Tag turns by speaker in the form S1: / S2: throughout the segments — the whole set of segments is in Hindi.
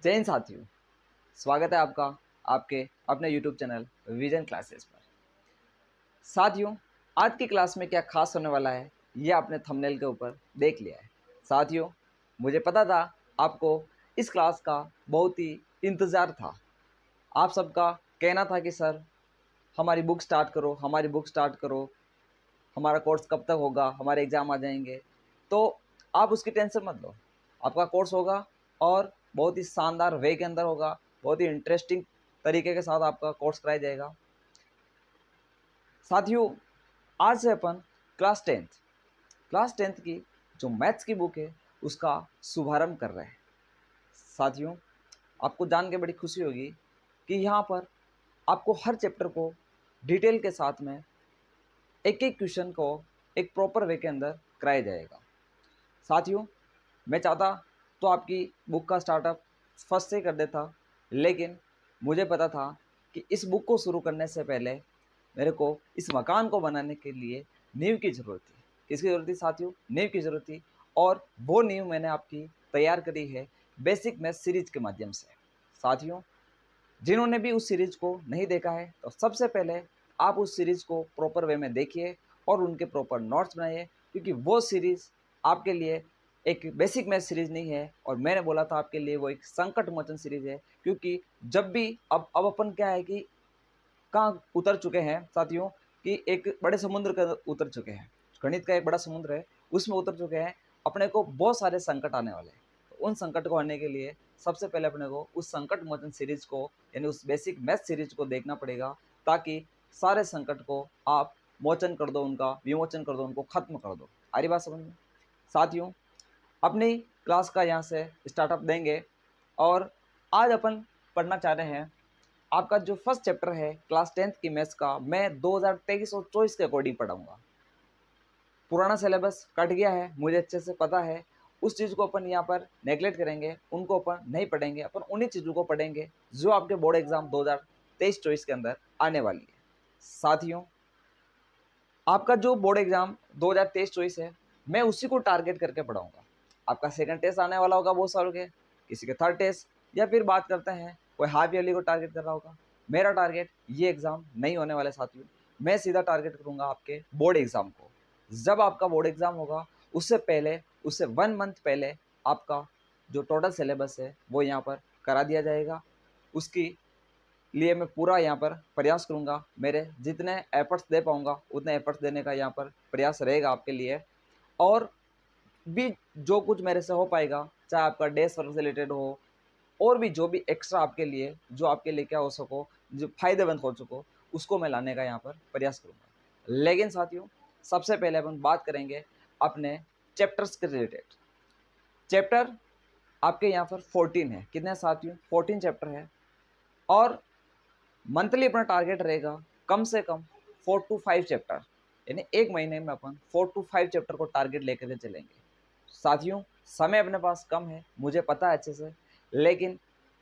S1: जय हिंद साथियों। स्वागत है आपका आपके अपने YouTube चैनल विजन क्लासेस पर। साथियों, आज की क्लास में क्या खास होने वाला है ये आपने थंबनेल के ऊपर देख लिया है। साथियों, मुझे पता था आपको इस क्लास का बहुत ही इंतज़ार था। आप सबका कहना था कि सर हमारी बुक स्टार्ट करो, हमारी बुक स्टार्ट करो, हमारा कोर्स कब तक होगा, हमारे एग्ज़ाम आ जाएंगे। तो आप उसकी टेंशन मत लो, आपका कोर्स होगा और बहुत ही शानदार वे के अंदर होगा, बहुत ही इंटरेस्टिंग तरीके के साथ आपका कोर्स कराया जाएगा। साथियों, आज से अपन क्लास टेंथ की जो मैथ्स की बुक है उसका शुभारंभ कर रहे हैं। साथियों, आपको जान के बड़ी खुशी होगी कि यहाँ पर आपको हर चैप्टर को डिटेल के साथ में एक एक क्वेश्चन को एक प्रॉपर वे के अंदर कराया जाएगा। साथियों, मैं चाहता तो आपकी बुक का स्टार्टअप फर्स्ट से ही कर देता, लेकिन मुझे पता था कि इस बुक को शुरू करने से पहले मेरे को इस मकान को बनाने के लिए नींव की ज़रूरत थी। किसकी ज़रूरत थी साथियों? नींव की ज़रूरत थी। और वो नींव मैंने आपकी तैयार करी है बेसिक मैथ सीरीज के माध्यम से। साथियों, जिन्होंने भी उस सीरीज को नहीं देखा है तो सबसे पहले आप उस सीरीज को प्रॉपर वे में देखिए और उनके प्रॉपर नोट्स बनाइए, क्योंकि वो सीरीज आपके लिए एक बेसिक मैथ सीरीज नहीं है। और मैंने बोला था आपके लिए वो एक संकट मोचन सीरीज है, क्योंकि जब भी अब अपन क्या है कि कहाँ उतर चुके हैं साथियों कि एक बड़े समुद्र के अंदर उतर चुके हैं। गणित का एक बड़ा समुद्र है, उसमें उतर चुके हैं। अपने को बहुत सारे संकट आने वाले हैं, तो उन संकट को आने के लिए सबसे पहले अपने को उस संकट मोचन सीरीज को यानी उस बेसिक मैथ सीरीज को देखना पड़ेगा, ताकि सारे संकट को आप मोचन कर दो, उनका विमोचन कर दो, उनको खत्म कर दो। आ रही बात समझ में? साथियों, अपनी क्लास का यहाँ से स्टार्टअप देंगे और आज अपन पढ़ना चाह रहे हैं आपका जो फर्स्ट चैप्टर है क्लास टेंथ की मैथ्स का। मैं 2023 और 24 के अकॉर्डिंग पढ़ाऊंगा। पुराना सिलेबस कट गया है, मुझे अच्छे से पता है। उस चीज़ को अपन यहाँ पर नेगलेक्ट करेंगे, उनको अपन नहीं पढ़ेंगे। अपन उन्हीं चीज़ों को पढ़ेंगे जो आपके बोर्ड एग्जाम 2023-24 के अंदर आने वाली है। साथियों, आपका जो बोर्ड एग्जाम 2023-24 है, मैं उसी को टारगेट करके पढ़ाऊंगा। आपका सेकंड टेस्ट आने वाला होगा बहुत सालों के, किसी के थर्ड टेस्ट, या फिर बात करते हैं कोई हाफ ईयरली को टारगेट कर रहा होगा। मेरा टारगेट ये एग्ज़ाम नहीं होने वाले साथियों, मैं सीधा टारगेट करूंगा आपके बोर्ड एग्ज़ाम को। जब आपका बोर्ड एग्ज़ाम होगा उससे पहले, उससे 1 मंथ पहले आपका जो टोटल सिलेबस है वो यहाँ पर करा दिया जाएगा। उसकी लिए मैं पूरा यहाँ पर प्रयास करूँगा। मेरे जितने एफर्ट्स दे पाऊँगा उतने एफर्ट्स देने का यहाँ पर प्रयास रहेगा आपके लिए। और भी जो कुछ मेरे से हो पाएगा, चाहे आपका डेस्क वर्क से रिलेटेड हो और भी जो भी एक्स्ट्रा आपके लिए, जो आपके लिए क्या हो सको, जो फ़ायदेमंद हो सको, उसको मैं लाने का यहाँ पर प्रयास करूँगा। लेकिन साथियों, सबसे पहले अपन बात करेंगे अपने चैप्टर्स के रिलेटेड। चैप्टर आपके यहाँ पर 14 है। कितने साथियों? 14 चैप्टर है। और मंथली अपना टारगेट रहेगा कम से कम 4 to 5 चैप्टर, यानी एक महीने में अपन 4 to 5 चैप्टर को टारगेट लेकर के चलेंगे। साथियों, समय अपने पास कम है, मुझे पता है अच्छे से, लेकिन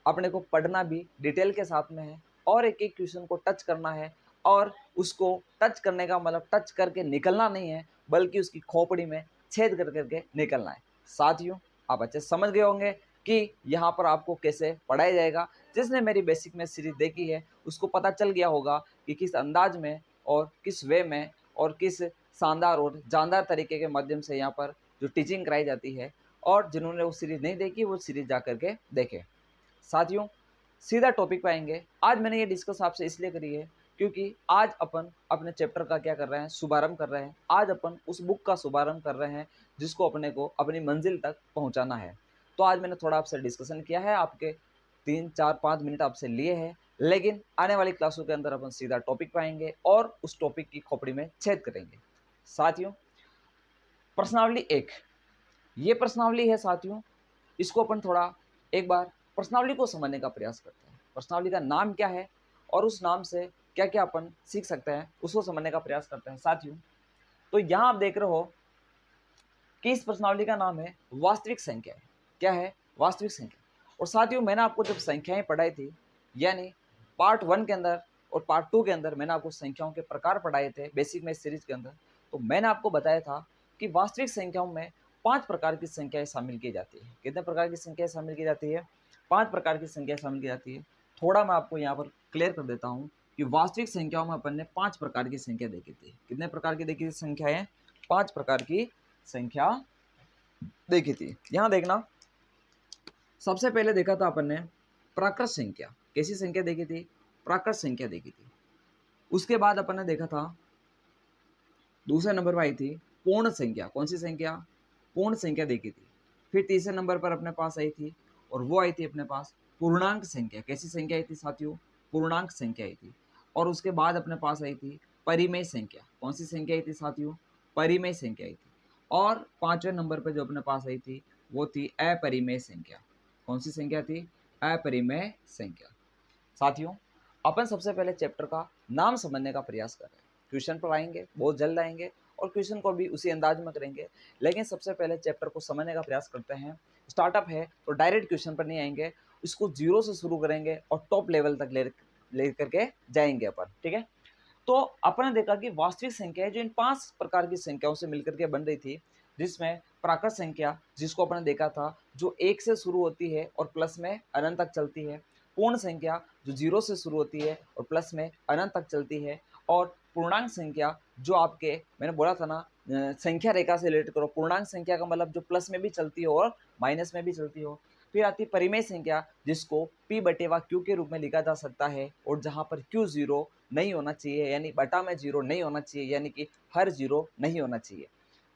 S1: अपने को पढ़ना भी डिटेल के साथ में है और एक एक क्वेश्चन को टच करना है। और उसको टच करने का मतलब टच करके निकलना नहीं है, बल्कि उसकी खोपड़ी में छेद कर करके निकलना है। साथियों, आप अच्छे से समझ गए होंगे कि यहाँ पर आपको कैसे पढ़ाया जाएगा। जिसने मेरी बेसिक मैथ सीरीज देखी है उसको पता चल गया होगा कि किस अंदाज में और किस वे में और किस शानदार और जानदार तरीके के माध्यम से यहाँ पर जो टीचिंग कराई जाती है। और जिन्होंने वो सीरीज़ नहीं देखी वो सीरीज़ जा करके देखें। साथियों, सीधा टॉपिक पे आएंगे। आज मैंने ये डिस्कस आपसे इसलिए करी है क्योंकि आज अपन अपने चैप्टर का क्या कर रहे हैं, शुभारंभ कर रहे हैं। आज अपन उस बुक का शुभारंभ कर रहे हैं जिसको अपने को अपनी मंजिल तक पहुंचाना है। तो आज मैंने थोड़ा आपसे डिस्कशन किया है, आपके 3 4 5 मिनट आपसे लिए हैं, लेकिन आने वाली क्लासों के अंदर अपन सीधा टॉपिक पे आएंगे और उस टॉपिक की खोपड़ी में छेद करेंगे। साथियों, प्रश्नावली 1, ये प्रश्नावली है साथियों। इसको अपन थोड़ा एक बार प्रश्नावली को समझने का प्रयास करते हैं। प्रश्नावली का नाम क्या है और उस नाम से क्या क्या अपन सीख सकते हैं उसको समझने का प्रयास करते हैं। साथियों, तो यहाँ आप देख रहे हो कि इस प्रश्नावली का नाम है वास्तविक संख्या है। क्या है? वास्तविक संख्या। और साथियों, मैंने आपको जब संख्याएं पढ़ाई थी, यानी पार्ट 1 के अंदर और पार्ट 2 के अंदर मैंने आपको संख्याओं के प्रकार पढ़ाए थे बेसिक मैथ सीरीज के अंदर। तो मैंने आपको बताया था कि वास्तविक संख्याओं में 5 प्रकार की संख्याएं शामिल की जाती है। कितने प्रकार की संख्याएं शामिल की जाती है? 5 प्रकार की संख्या शामिल की जाती है। थोड़ा मैं आपको यहाँ पर क्लियर कर देता हूँ कि वास्तविक संख्याओं में अपन ने 5 प्रकार की संख्या देखी थी। कितने प्रकार की देखी थी संख्याएं? 5 प्रकार की संख्या देखी थी। यहाँ देखना, सबसे पहले देखा था अपन ने प्राकृत संख्या। कैसी संख्या देखी थी? प्राकृत संख्या देखी थी। उसके बाद अपन ने देखा था, दूसरे नंबर पर आई थी पूर्ण संख्या। कौन सी संख्या? पूर्ण संख्या देखी थी। फिर तीसरे नंबर पर अपने पास आई थी, और वो आई थी अपने पास पूर्णांक संख्या। कैसी संख्या आई थी साथियों? पूर्णांक संख्या आई थी। और उसके बाद अपने पास आई थी परिमेय संख्या। कौन सी संख्या आई थी साथियों? परिमेय संख्या आई थी। और पांचवें नंबर पर जो अपने पास आई थी वो थी अपरिमेय संख्या। कौन सी संख्या थी? अपरिमेय संख्या। साथियों, अपन सबसे पहले चैप्टर का नाम समझने का प्रयास कर रहे हैं। क्वेश्चन पर आएंगे, बहुत जल्द आएंगे, और क्वेश्चन को भी उसी अंदाज में करेंगे, लेकिन सबसे पहले चैप्टर को समझने का प्रयास करते हैं। स्टार्टअप है तो डायरेक्ट क्वेश्चन पर नहीं आएंगे, इसको जीरो से शुरू करेंगे और टॉप लेवल तक ले करके जाएंगे अपन, ठीक है। तो अपन ने देखा कि वास्तविक संख्या जो इन 5 प्रकार की संख्याओं से मिलकर के बन रही थी, जिसमें प्राकृत संख्या, जिसको अपन ने देखा था, जो 1 से शुरू होती है और प्लस में अनंत तक चलती है। पूर्ण संख्या जो 0 से शुरू होती है और प्लस में अनंत तक चलती है। और पूर्णांक संख्या जो आपके, मैंने बोला था ना, संख्या रेखा से रिलेट करो। पूर्णांक संख्या का मतलब जो प्लस में भी चलती हो और माइनस में भी चलती हो। फिर आती परिमेय संख्या, जिसको p बटे वा q के रूप में लिखा जा सकता है, और जहाँ पर q 0 नहीं होना चाहिए, यानी बटा में 0 नहीं होना चाहिए, यानी कि हर 0 नहीं होना चाहिए।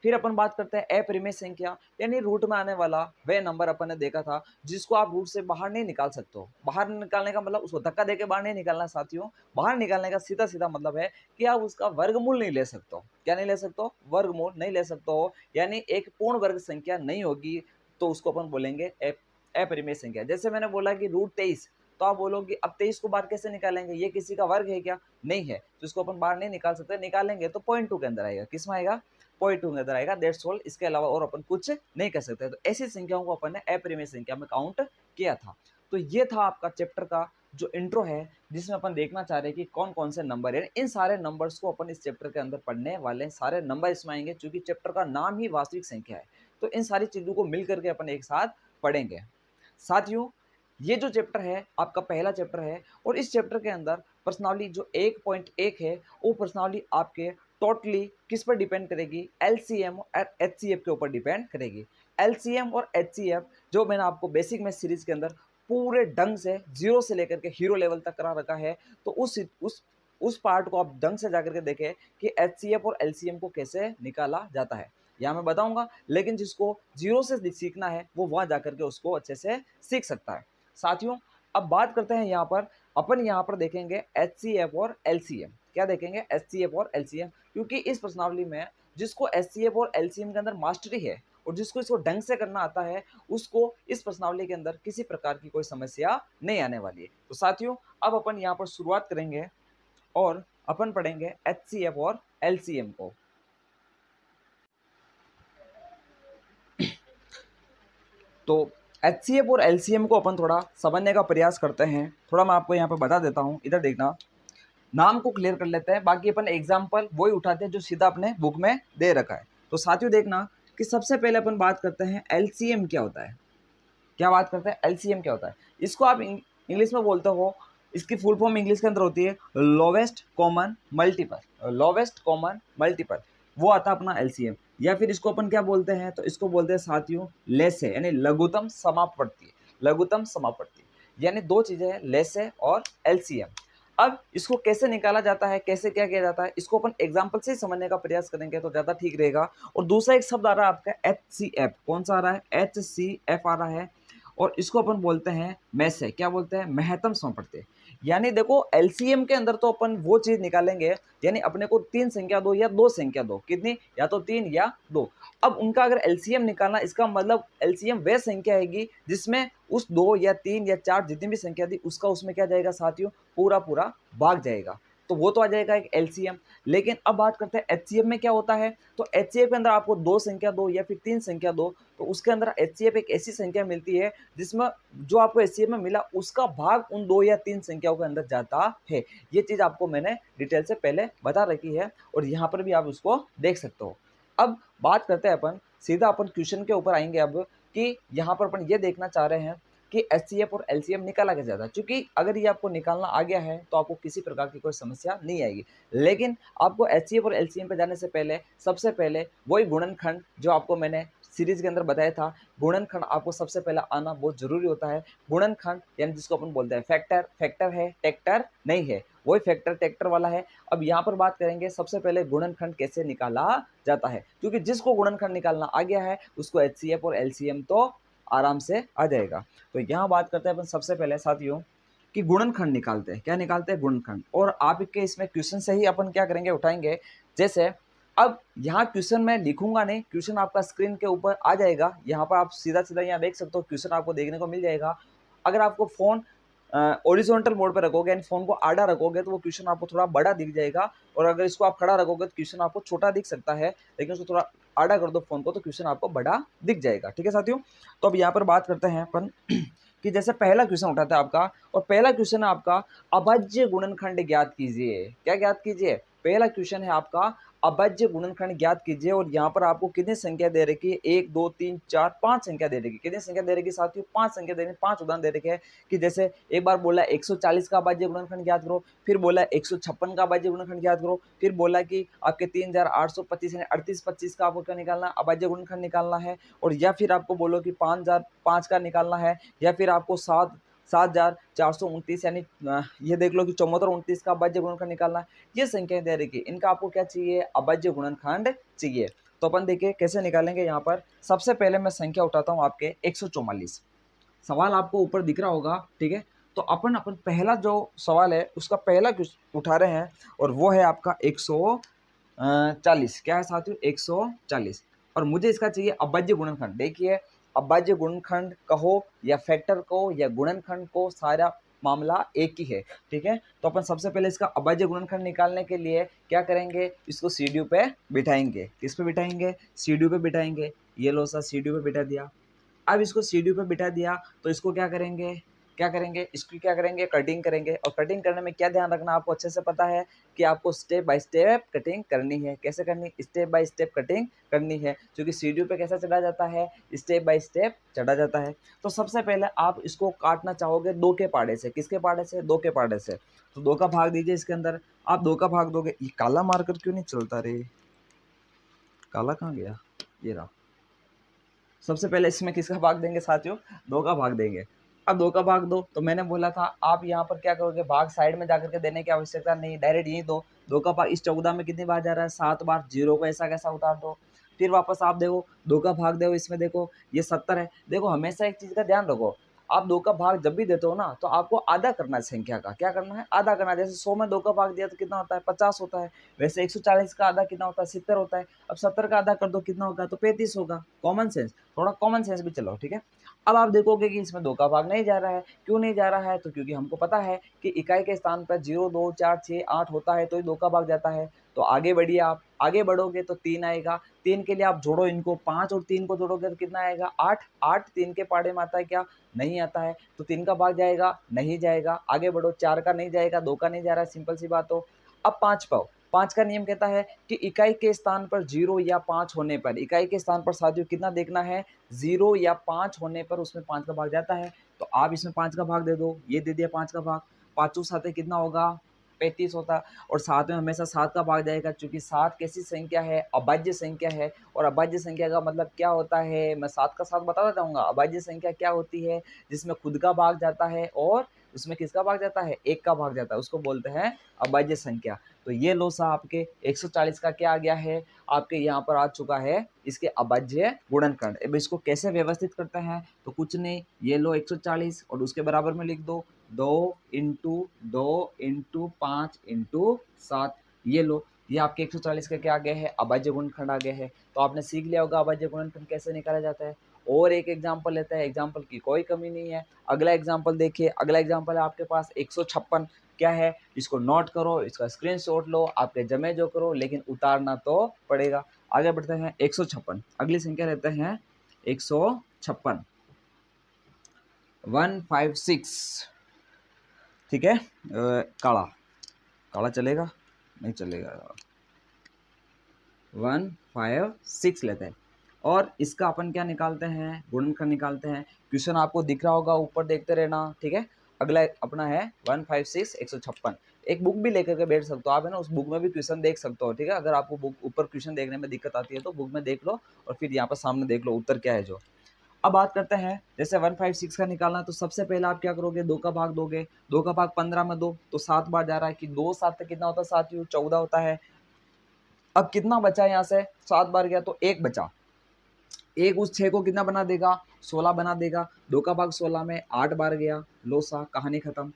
S1: फिर अपन बात करते हैं अपरिमेय संख्या, यानी रूट में आने वाला वह नंबर अपन ने देखा था जिसको आप रूट से बाहर नहीं निकाल सकते हो। बाहर निकालने का मतलब उसको धक्का देके बाहर नहीं निकालना साथियों। बाहर निकालने का सीधा सीधा मतलब है कि आप उसका वर्गमूल नहीं ले सकते हो। क्या नहीं ले सकते हो? वर्गमूल नहीं ले सकते हो, यानी एक पूर्ण वर्ग संख्या नहीं होगी, तो उसको अपन बोलेंगे अपरिमेय संख्या। जैसे मैंने बोला कि रूट 23, तो आप बोलोगे अब 23 को बाहर कैसे निकालेंगे, ये किसी का वर्ग है क्या? नहीं है, तो इसको अपन बाहर नहीं निकाल सकते। निकालेंगे तो 0.2 के अंदर आएगा। किस में आएगा? 0.2 के अंदर आएगा, दैट्स ऑल। इसके अलावा और अपन कुछ नहीं कर सकते। तो ऐसी संख्याओं को अपन ने अपरिमेय संख्या में काउंट किया था। तो ये था आपका चैप्टर का जो इंट्रो है, जिसमें अपन देखना चाह रहे हैं कि कौन कौन से नंबर है। इन सारे नंबर्स को अपन इस चैप्टर के अंदर पढ़ने वाले हैं। सारे नंबर इसमें आएंगे, क्योंकि चैप्टर का नाम ही वास्तविक संख्या है। तो इन सारी चीजों को मिल करके अपन एक साथ पढ़ेंगे। साथियों, ये जो चैप्टर है आपका पहला चैप्टर है, और इस चैप्टर के अंदर पर्सनाली जो 1.1 है, वो पर्सनाली आपके टोटली किस पर डिपेंड करेगी? एलसीएम और एचसीएफ के ऊपर डिपेंड करेगी। एलसीएम और एचसीएफ जो मैंने आपको बेसिक मैथ सीरीज के अंदर पूरे ढंग से जीरो से लेकर के हीरो लेवल तक करा रखा है, तो उस पार्ट को आप ढंग से जाकर के देखें कि एचसीएफ और एलसीएम को कैसे निकाला जाता है। यहाँ मैं बताऊंगा, लेकिन जिसको जीरो से सीखना है वो वहां जाकर के उसको अच्छे से सीख सकता है। साथियों, अब बात करते हैं यहाँ पर, अपन यहाँ पर देखेंगे एचसीएफ और एलसीएम। क्या देखेंगे? एचसीएफ और एलसीएम, क्योंकि इस प्रश्नावली में जिसको एचसीएफ और एलसीएम के अंदर मास्टरी है और जिसको इसको ढंग से करना आता है, उसको इस प्रश्नावली के अंदर किसी प्रकार की कोई समस्या नहीं आने वाली है। तो साथियों, अब अपन यहाँ पर शुरुआत करेंगे और अपन पढ़ेंगे एचसीएफ और एलसीएम को। तो एचसीएफ और एलसीएम को अपन थोड़ा समझने का प्रयास करते हैं। थोड़ा मैं आपको यहाँ पर बता देता हूँ, इधर देखना, नाम को क्लियर कर लेते हैं, बाकी अपन एग्जाम्पल वही उठाते हैं जो सीधा अपने बुक में दे रखा है। तो साथियों देखना कि सबसे पहले अपन बात करते हैं एलसीएम क्या होता है। क्या बात करते हैं? एलसीएम क्या होता है? इसको आप इंग्लिश में बोलते हो, इसकी फुल फॉर्म इंग्लिश के अंदर होती है lowest common multiple. Lowest common multiple वो आता है अपना एलसीएम। या फिर इसको अपन क्या बोलते हैं? तो इसको बोलते हैं साथियों लेसे, यानी लघुत्तम समापवर्ती। लघुत्तम समापवर्ती यानी दो चीजें हैं, लेसे और एलसीएम। अब इसको कैसे निकाला जाता है, कैसे क्या किया जाता है, इसको अपन एग्जाम्पल से ही समझने का प्रयास करेंगे तो ज्यादा ठीक रहेगा। और दूसरा एक शब्द आ रहा है आपका एचसीएफ। कौन सा आ रहा है? एचसीएफ आ रहा है, और इसको अपन बोलते हैं मैसे। क्या बोलते हैं? महत्तम समापवर्ती। यानी देखो, एलसीएम के अंदर तो अपन वो चीज निकालेंगे, यानी अपने को 3 संख्या दो या 2 संख्या दो, कितनी? या तो 3 या 2। अब उनका अगर एलसीएम निकालना, इसका मतलब एलसीएम वह संख्या आएगी जिसमें उस 2 या 3 या 4 जितनी भी संख्या थी उसका उसमें क्या जाएगा साथियों? पूरा पूरा भाग जाएगा। तो वो तो आ जाएगा एक एलसीएम। लेकिन अब बात करते हैं एचसीएफ में क्या होता है। तो एचसीएफ के अंदर आपको 2 संख्या दो या फिर 3 संख्या दो, तो उसके अंदर एचसीएफ एक ऐसी संख्या मिलती है जिसमें जो आपको एचसीएफ में मिला उसका भाग उन 2 या 3 संख्याओं के अंदर जाता है। ये चीज आपको मैंने डिटेल से पहले बता रखी है, और यहाँ पर भी आप उसको देख सकते हो। अब बात करते हैं अपन सीधा, अपन क्वेश्चन के ऊपर आएंगे अब, कि यहाँ पर अपन ये देखना चाह रहे हैं कि एचसीएफ और एलसीएम निकाला कैसे जाता है, क्योंकि अगर ये आपको निकालना आ गया है तो आपको किसी प्रकार की कोई समस्या नहीं आएगी। लेकिन आपको एचसीएफ और एलसीएम पे जाने से पहले सबसे पहले वही गुणनखंड जो आपको मैंने सीरीज के अंदर बताया था, गुणनखंड आपको सबसे पहले आना बहुत जरूरी होता है। गुणनखंड यानी जिसको अपन बोलते हैं फैक्टर, फैक्टर है टेक्टर नहीं है, वही फैक्टर टेक्टर वाला है। अब यहाँ पर बात करेंगे सबसे पहले गुणनखंड कैसे निकाला जाता है, क्योंकि जिसको गुणनखंड निकालना आ गया है उसको एचसीएफ और एलसीएम तो आराम से आ जाएगा। तो यहाँ बात करते हैं अपन सबसे पहले साथियों कि गुणनखंड निकालते हैं, क्या निकालते हैं गुणनखंड। और आपके इसमें क्वेश्चन से ही अपन क्या करेंगे उठाएंगे। जैसे अब यहाँ क्वेश्चन मैं लिखूंगा नहीं, क्वेश्चन आपका स्क्रीन के ऊपर आ जाएगा, यहाँ पर आप सीधा सीधा यहाँ देख सकते हो, क्वेश्चन आपको देखने को मिल जाएगा। अगर आपको फोन ओरिजेंटल मोड पर रखोगे यानी फोन को आड़ा रखोगे तो वो क्वेश्चन आपको थोड़ा बड़ा दिख जाएगा, और अगर इसको आप खड़ा रखोगे तो क्वेश्चन आपको छोटा दिख सकता है, लेकिन उसको थोड़ा आड़ा कर दो फोन को तो क्वेश्चन आपको बड़ा दिख जाएगा। ठीक है साथियों, तो अब यहाँ पर बात करते हैं अपन कि जैसे पहला क्वेश्चन उठाता है आपका, और पहला क्वेश्चन है आपका अभाज्य गुणनखंड ज्ञात कीजिए। क्या ज्ञात कीजिए? पहला क्वेश्चन है आपका अभाज्य गुणनखंड ज्ञात कीजिए। और यहाँ पर आपको कितनी संख्या दे रखी है? 1 2 3 4 5 संख्या दे रखी है। कितनी संख्या दे रखी साथियों? 5 संख्या दे रखी है, 5 उदाहरण दे रखे हैं कि जैसे एक बार बोला 140 का अभाज्य गुणनखंड ज्ञात करो, फिर बोला 156 का अभाज्य गुणनखंड ज्ञात करो, फिर बोला कि आपके 3825 यानी 3825 का आपको क्या निकालना है? अभाज्य गुणनखंड निकालना है। और या फिर आपको बोलो कि 5005 का निकालना है, या फिर आपको 7429 यानी ये देख लो कि 7429 का अभाज्य गुणनखंड निकालना है। ये संख्याएं दे रखी है, इनका आपको क्या चाहिए? अभाज्य गुणनखंड चाहिए। तो अपन देखिए कैसे निकालेंगे। यहाँ पर सबसे पहले मैं संख्या उठाता हूँ आपके 144। सवाल आपको ऊपर दिख रहा होगा, ठीक है। तो अपन अपन पहला जो सवाल है उसका पहला उठा रहे हैं, और वो है आपका 140। क्या है साथियों? 140। और मुझे इसका चाहिए अभाज्य गुणनखंड। देखिए अभाज्य गुणनखंड कहो या फैक्टर को या गुणनखंड को, सारा मामला एक ही है। ठीक है, तो अपन सबसे पहले इसका अभाज्य गुणनखंड निकालने के लिए क्या करेंगे? इसको सीडीयू पे बिठाएंगे। किस पे बिठाएंगे? सीडीयू पे बिठाएंगे। ये लो सा सीडीयू पे बिठा दिया। अब इसको सीढ़ी पे बिठा दिया तो इसको क्या करेंगे? इसकी क्या करेंगे? कटिंग करेंगे। और कटिंग करने में क्या ध्यान रखना आपको अच्छे से पता है कि आपको स्टेप बाय स्टेप कटिंग करनी है। कैसे करनी? स्टेप बाय स्टेप कटिंग करनी है, क्योंकि सीढ़ी पे कैसा चढ़ा जाता है? स्टेप बाय स्टेप चढ़ा जाता है। तो सबसे पहले आप इसको काटना चाहोगे 2 के पाड़े से। किसके पाड़े से? 2 के पाड़े से। तो 2 का भाग दीजिए इसके अंदर। आप 2 का भाग दोगे। ये काला मार्कर क्यों नहीं चलता रे? काला कहाँ गया? ये रहा। सबसे पहले इसमें किसका भाग देंगे साथियों? 2 का भाग देंगे। अब 2 का भाग दो तो मैंने बोला था आप यहाँ पर क्या करोगे? भाग साइड में जाकर के देने की आवश्यकता नहीं, डायरेक्ट यही दो। 2 का भाग इस 14 में कितनी बार जा रहा है? 7 बार। 0 को ऐसा कैसा उतार दो। फिर वापस आप देखो 2 का भाग दो, इसमें देखो ये 70 है। देखो हमेशा एक चीज का ध्यान रखो, आप 2 का भाग जब भी देते हो ना तो आपको आधा करना है संख्या का। क्या करना है? आधा करना है। जैसे 100 में 2 का भाग दिया तो कितना होता है? 50 होता है। वैसे 140 का आधा कितना होता है? 70 होता है। अब 70 का आधा कर दो, कितना होगा? तो 35 होगा। कॉमन सेंस, थोड़ा कॉमन सेंस भी चलो, ठीक है। अब आप देखोगे कि इसमें 2 का भाग नहीं जा रहा है। क्यों नहीं जा रहा है? तो क्योंकि हमको पता है कि इकाई के स्थान पर 0 2 4 6 8 होता है तो ही 2 का भाग जाता है। तो आगे बढ़िए, आप आगे बढ़ोगे तो 3 आएगा। 3 के लिए आप जोड़ो इनको, 5 और 3 को जोड़ोगे तो कितना आएगा? 8। 8 3 के पाड़े में आता है क्या? नहीं आता है। तो 3 का भाग जाएगा? नहीं जाएगा। आगे बढ़ो, 4 का नहीं जाएगा, 2 का नहीं जा रहा है, सिंपल सी बात हो। अब 5 पाओ। 5 का नियम कहता है कि इकाई के स्थान पर 0 या 5 होने पर, इकाई के स्थान पर साथियों कितना देखना है? 0 या 5 होने पर उसमें 5 का भाग जाता है। तो आप इसमें 5 का भाग दे दो। ये दे दिया 5 का भाग। 5 साथ कितना होगा? 35 होता है। और साथ में हमेशा 7 का भाग जाएगा, क्योंकि 7 कैसी संख्या है? अभाज्य संख्या है। और अभाज्य संख्या का मतलब क्या होता है? मैं 7 का 7 बताना चाहूंगा। अभाज्य संख्या क्या होती है? जिसमें खुद का भाग जाता है और उसमें किसका भाग जाता है? 1 का भाग जाता है, उसको बोलते हैं अभाज्य संख्या। तो ये लो सा आपके 140 का क्या आ गया है? आपके यहाँ पर आ चुका है इसके अभाज्य गुणनखंड। अब इसको कैसे व्यवस्थित करते हैं? तो कुछ नहीं, ये लो 140 और उसके बराबर में लिख दो 2 इंटू 2 इंटू 5 इंटू 7। ये लो, ये आपके 140 का क्या आ गया है? अभाज्य गुणनखंड आ गया है। तो आपने सीख लिया होगा अभाज्य गुणनखंड कैसे निकाला जाता है। और एक एग्जाम्पल लेते हैं, एग्जाम्पल की कोई कमी नहीं है। अगला एग्जाम्पल देखिए। अगला एग्जाम्पल है आपके पास 156। क्या है? इसको नोट करो, इसका स्क्रीनशॉट लो, आपके जमे जो करो, लेकिन उतारना तो पड़ेगा। आगे बढ़ते हैं। 156 अगली संख्या लेते हैं। 156 156। ठीक है। काला काला चलेगा? नहीं चलेगा। 156 लेते हैं। और इसका अपन क्या निकालते हैं, गुणनखंड निकालते हैं। क्वेश्चन आपको दिख रहा होगा, ऊपर देखते रहना, ठीक है। अगला अपना है 156 156। एक बुक भी लेकर के बैठ सकते हो आप, है ना, उस बुक में भी क्वेश्चन देख सकते हो, ठीक है। अगर आपको बुक ऊपर क्वेश्चन देखने में दिक्कत आती है तो बुक में देख लो और फिर यहाँ पर सामने देख लो उत्तर क्या है जो। अब बात करते हैं, जैसे 156 का निकालना है तो सबसे पहले आप क्या करोगे, 2 का भाग दोगे। 2 का भाग 15 में दो तो 7 बार जा रहा है कि 2 7 तक कितना होता है साथियों, 14 होता है। अब कितना बचा यहाँ से, 7 बार गया तो 1 बचा। 1 उस 6 को कितना बना देगा, 16 बना देगा। 2 का भाग 16 में 8 बार गया, लो सा, कहानी खत्म।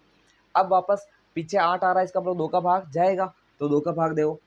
S1: अब वापस पीछे 8 आ रहा है, इसका मतलब 2 का भाग जाएगा, तो 2 का भाग दो।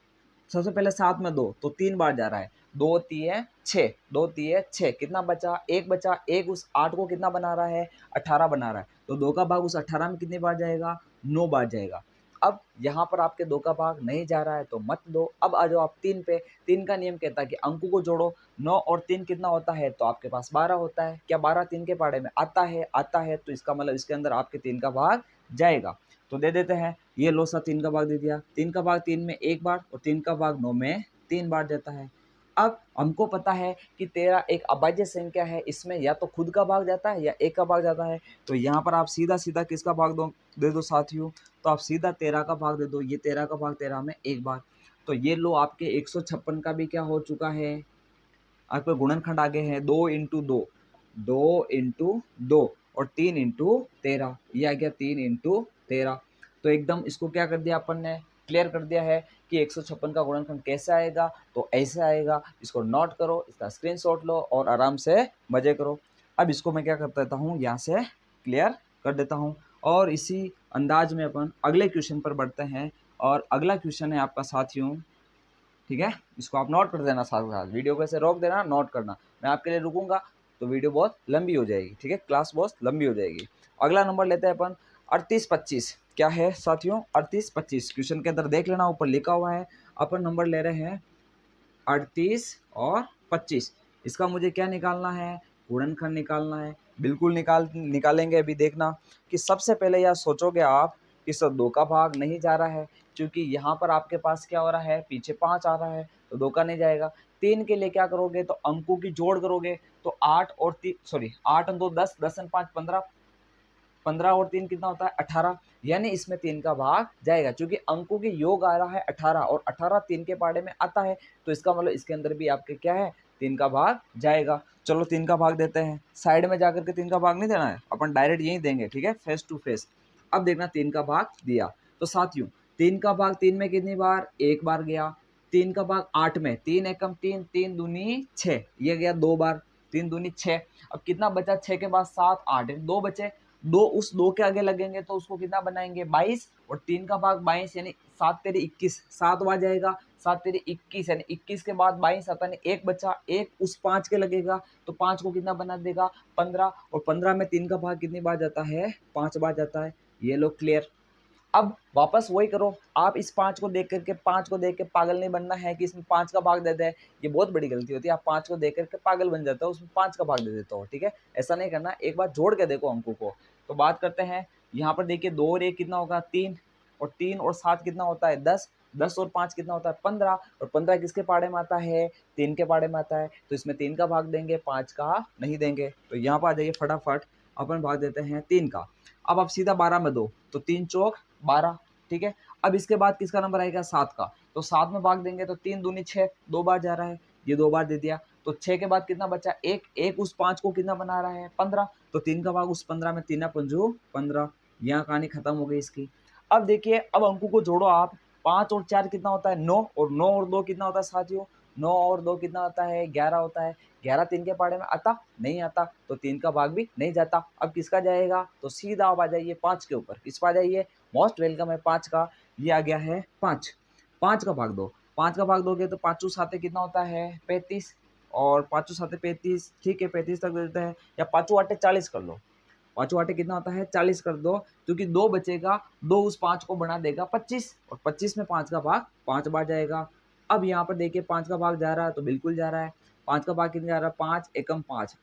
S1: सबसे पहले 7 में 2 तो 3 बार जा रहा है, 2 3 6, 2 3 6, कितना बचा, 1 बचा। 1 उस 8 को कितना बना रहा है, 18 बना रहा है, तो 2 का भाग उस 18 में कितनी बार जाएगा, 9 बार जाएगा। अब यहाँ पर आपके 2 का भाग नहीं जा रहा है तो मत दो। अब आ जाओ आप 3 पे। 3 का नियम कहता है कि अंकों को जोड़ो। 9 और 3 कितना होता है, तो आपके पास 12 होता है। क्या 12 3 के पहाड़े में आता है, आता है, तो इसका मतलब इसके अंदर आपके 3 का भाग जाएगा। तो दे देते हैं, ये लो सा 3 का भाग दे दिया। 3 का भाग 3 में 1 बार और 3 का भाग 9 में 3 बार जाता है। अब हमको पता है कि 13 एक अभाज्य संख्या है, इसमें या तो खुद का भाग जाता है या 1 का भाग जाता है। तो यहाँ पर आप सीधा सीधा किसका भाग दे दो साथियों, तो आप सीधा 13 का भाग दे दो। ये 13 का भाग 13 में 1 बार, तो ये लो आपके 156 का भी क्या हो चुका है, आपके गुणनखंड आगे है 2 इंटू 2, 2 इंटू 2 और 3 इंटू 13, ये आ गया 3 इंटू 13। तो एकदम इसको क्या कर दिया अपन ने, क्लियर कर दिया है कि 156 का गुणनखंड कैसे आएगा, तो ऐसे आएगा। इसको नोट करो, इसका स्क्रीनशॉट लो और आराम से मजे करो। अब इसको मैं क्या कर देता हूँ, यहाँ से क्लियर कर देता हूँ और इसी अंदाज में अपन अगले क्वेश्चन पर बढ़ते हैं। और अगला क्वेश्चन है आपका साथियों, ठीक है, इसको आप नोट कर देना, साथ साथ वीडियो को ऐसे रोक देना, नोट करना। मैं आपके लिए रुकूंगा तो वीडियो बहुत लंबी हो जाएगी, ठीक है, क्लास बहुत लंबी हो जाएगी। अगला नंबर लेते हैं अपन 38 25। क्या है साथियों, 38 25 क्वेश्चन के अंदर देख लेना, ऊपर लिखा हुआ है। अपन नंबर ले रहे हैं 38 और 25। इसका मुझे क्या निकालना है, गुणनखंड निकालना है। बिल्कुल निकालेंगे। अभी देखना कि सबसे पहले यार सोचोगे आप कि सर 2 का भाग नहीं जा रहा है, क्योंकि यहाँ पर आपके पास क्या हो रहा है, पीछे 5 आ रहा है, तो 2 का नहीं जाएगा। 3 के लिए क्या करोगे, तो अंकों की जोड़ करोगे, तो 8 और 3 सॉरी 8 और 2 10, 10 और 5 15, 15 और 3 कितना होता है 18, यानी इसमें 3 का भाग जाएगा, क्योंकि अंकों के योग आ रहा है 18 और 18 3 के पहाड़े में आता है, तो इसका मतलब इसके अंदर भी आपके क्या है, 3 का भाग जाएगा। चलो 3 का भाग देते हैं, साइड में जाकर के 3 का भाग नहीं देना है, अपन डायरेक्ट यही देंगे, ठीक है, फेस टू फेस। अब देखना 3 का भाग दिया, तो साथियों 3 का भाग 3 में कितनी बार, 1 बार गया। 3 का भाग 8 में, 3 एकम 3, 3 दूनी 6, ये गया 2 बार, 3 दूनी 6। अब कितना बचा, 6 के बाद 7 8, 2 बचे। 2 उस 2 के आगे लगेंगे तो उसको कितना बनाएंगे 22, और 3 का भाग 22 यानी 7 तेरी 21, 7 बार जाएगा, 7 तेरी 21 यानी 21 के बाद 22 आता है, 1 बचा, 1 उस 5 के लगेगा तो 5 को कितना बना देगा 15, और 15 में 3 का भाग कितनी बार जाता है, 5 बार जाता है। ये लो क्लियर। अब वापस वही करो, आप इस 5 को देख करके 5 को देख के पागल नहीं बनना है कि इसमें 5 का भाग दे दे, ये बहुत बड़ी गलती होती है। आप 5 को देख करके पागल बन जाते हो, उसमें 5 का भाग दे देते हो, ठीक है, ऐसा नहीं करना। एक बार जोड़ के देखो अंकों को। तो बात करते हैं, यहाँ पर देखिए 2 और 1 कितना होगा 3, और 3 और 7 कितना होता है 10, 10 और 5 कितना होता है 15, और 15 किसके पाड़े में आता है, 3 के पाड़े में आता है, तो इसमें 3 का भाग देंगे, 5 का नहीं देंगे। तो यहाँ पर आ जाइए फटाफट, अपन भाग देते हैं 3 का। अब आप सीधा 12 में दो तो 3 चौक 12, ठीक है। अब इसके बाद किसका नंबर आएगा 7 का, तो 7 में भाग देंगे तो 3 दूनी 6, 2 बार जा रहा है, ये 2 बार दे दिया। तो 6 के बाद कितना बचा, 1, 1 उस 5 को कितना बना रहा है 15, तो 3 का भाग उस 15 में, 3 पंजू 15, यहाँ कहानी खत्म हो गई इसकी। अब देखिए, अब अंकों को जोड़ो आप, 5 और 4 कितना होता है 9, और 9 और 2 कितना होता है साथियों, 9 और 2 कितना होता है 11 होता है। 11 3 के पहाड़े में आता नहीं आता, तो 3 का भाग भी नहीं जाता। अब किसका जाएगा, तो सीधा आप आ जाइए 5 के ऊपर, किस पर आ जाइए, मोस्ट वेलकम है 5 का, ये आ गया है 5। 5 का भाग दो, 5 का भाग दोगे तो 5 साते कितना होता है 35, और 5 साते 35, ठीक है 35 तक दे देते हैं, या 5 आटे 40 कर लो, 5 आटे कितना होता है 40 कर दो, क्योंकि 2 बचेगा, 2 उस 5 को बना देगा 25, और 25 में 5 का भाग 5 बार जाएगा। अब यहाँ पर देखिए 5 का भाग जा रहा है, तो बिल्कुल जा रहा है। 5 का भाग कितना जा रहा है, 5 एकम 5,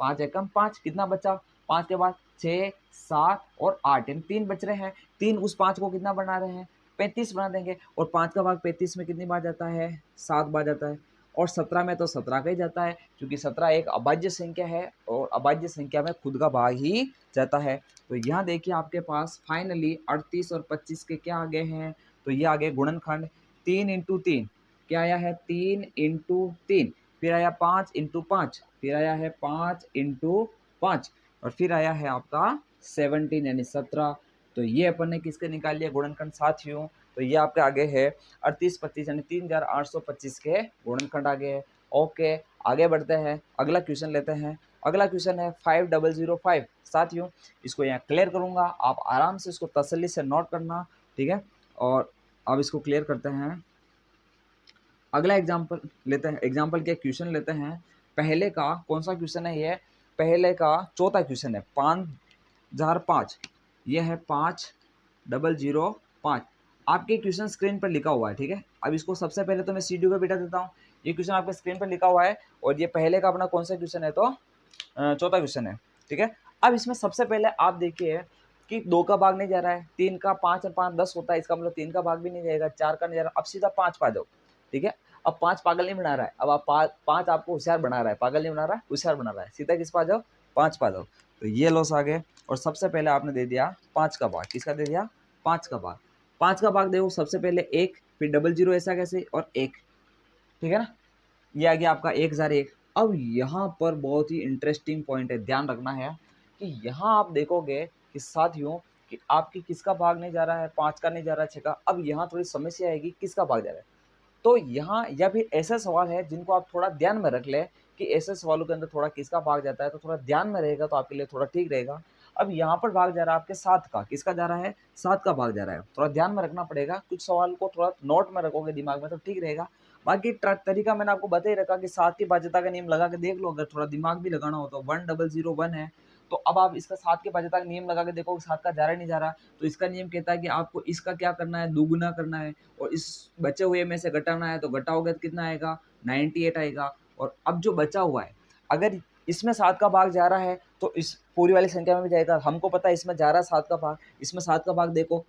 S1: 5 एकम 5 कितना बचा, 5 के बाद 6 7 और 8 यानी 3 बच रहे हैं। 3 उस 5 को कितना बना रहे हैं 35 बना देंगे, और 5 का भाग 35 में कितनी बार जाता है 7 बार जाता है। और 17 में तो 17 का ही जाता है, क्योंकि 17 एक अभाज्य संख्या है और अभाज्य संख्या में खुद का भाग ही जाता है। तो यहाँ देखिए आपके पास फाइनली 38 और 25 के क्या आ गए हैं, तो ये आ गए गुणनखंड। 3 इंटू 3 क्या आया है, 3 इंटू 3, फिर आया 5 इंटू 5, फिर आया है 5 इंटू 5, और फिर आया है आपका 17 यानी 17। तो ये अपन ने किसके निकाल लिया गुणनखंड साथियों, तो ये आपके आगे है 38 25 यानी 3825 के गुणनखंड आगे है। ओके, आगे बढ़ते हैं, अगला क्वेश्चन लेते हैं। अगला क्वेश्चन है 5005 साथियों, इसको यहाँ क्लियर करूंगा, आप आराम से इसको तसल्ली से नोट करना, ठीक है। और अब इसको क्लियर करते हैं। अगला एग्जाम्पल लेते हैं, एग्जाम्पल के क्वेश्चन लेते हैं। पहले का कौन सा क्वेश्चन है, ये पहले का चौथा क्वेश्चन है 5005, ये है 5005। आपके क्वेश्चन स्क्रीन पर लिखा हुआ है, ठीक है। अब इसको सबसे पहले तो मैं सीडी पे बिठा देता हूँ, ये क्वेश्चन आपके स्क्रीन पर लिखा हुआ है, और ये पहले का अपना कौन सा क्वेश्चन है, तो चौथा क्वेश्चन है, ठीक है। अब इसमें सबसे पहले आप देखिए कि 2 का भाग नहीं जा रहा है, 3 का 5 और 5 10 होता है, इसका मतलब 3 का भाग भी नहीं जाएगा, 4 का नहीं जा रहा, अब सीधा 5 पा जाओ, ठीक है। अब 5 पागल नहीं बना रहा है, अब आप 5 आपको होशियार बना रहा है, पागल नहीं बना रहा है, होशियार बना रहा है, सीधा किस पा जाओ, 5 पा जाओ। तो ये लॉस आ गए, और सबसे पहले आपने दे दिया 5 का भाग, किसका दे दिया, 5 का भाग। 5 का भाग देखो सबसे पहले 1, फिर 00 ऐसा कैसे, और 1, ठीक है ना। ये आ गया आपका 1001। अब यहाँ पर बहुत ही इंटरेस्टिंग पॉइंट है, ध्यान रखना है कि यहाँ आप देखोगे कि साथियों कि आपकी किसका भाग नहीं जा रहा है, 5 का नहीं जा रहा है, 6 का। अब यहाँ थोड़ी समस्या आएगी, किसका भाग जा रहा है। तो यहाँ या फिर ऐसे सवाल है जिनको आप थोड़ा ध्यान में रख ले कि ऐसे सवालों के अंदर थोड़ा किसका भाग जाता है, तो थोड़ा ध्यान में रहेगा तो आपके लिए थोड़ा ठीक रहेगा। अब यहाँ पर भाग जा रहा है आपके 7 का, किसका जा रहा है, 7 का भाग जा रहा है, थोड़ा ध्यान में रखना पड़ेगा। कुछ सवाल को थोड़ा नोट में रखोगे दिमाग में तो ठीक रहेगा। बाकी तरीका मैंने आपको बता ही रखा कि 7 की बाध्यता का नियम लगा के देख लो, अगर थोड़ा दिमाग भी लगाना हो तो 1001 है। तो अब आप इसका 7 के बाध्यता का नियम लगा के देखो, 7 का जा रहा नहीं जा रहा, तो इसका नियम कहता है कि आपको इसका क्या करना है, दुगुना करना है, और इस बचे हुए में से घटाना है। तो घटाओगे तो कितना आएगा, 98 आएगा। और अब जो बचा हुआ है, अगर इसमें 7 का भाग जा रहा है तो इस पूरी वाली संख्या में भी जाएगा। हमको पता है इसमें जा रहा है 7 का भाग, इसमें 7 का भाग देखो,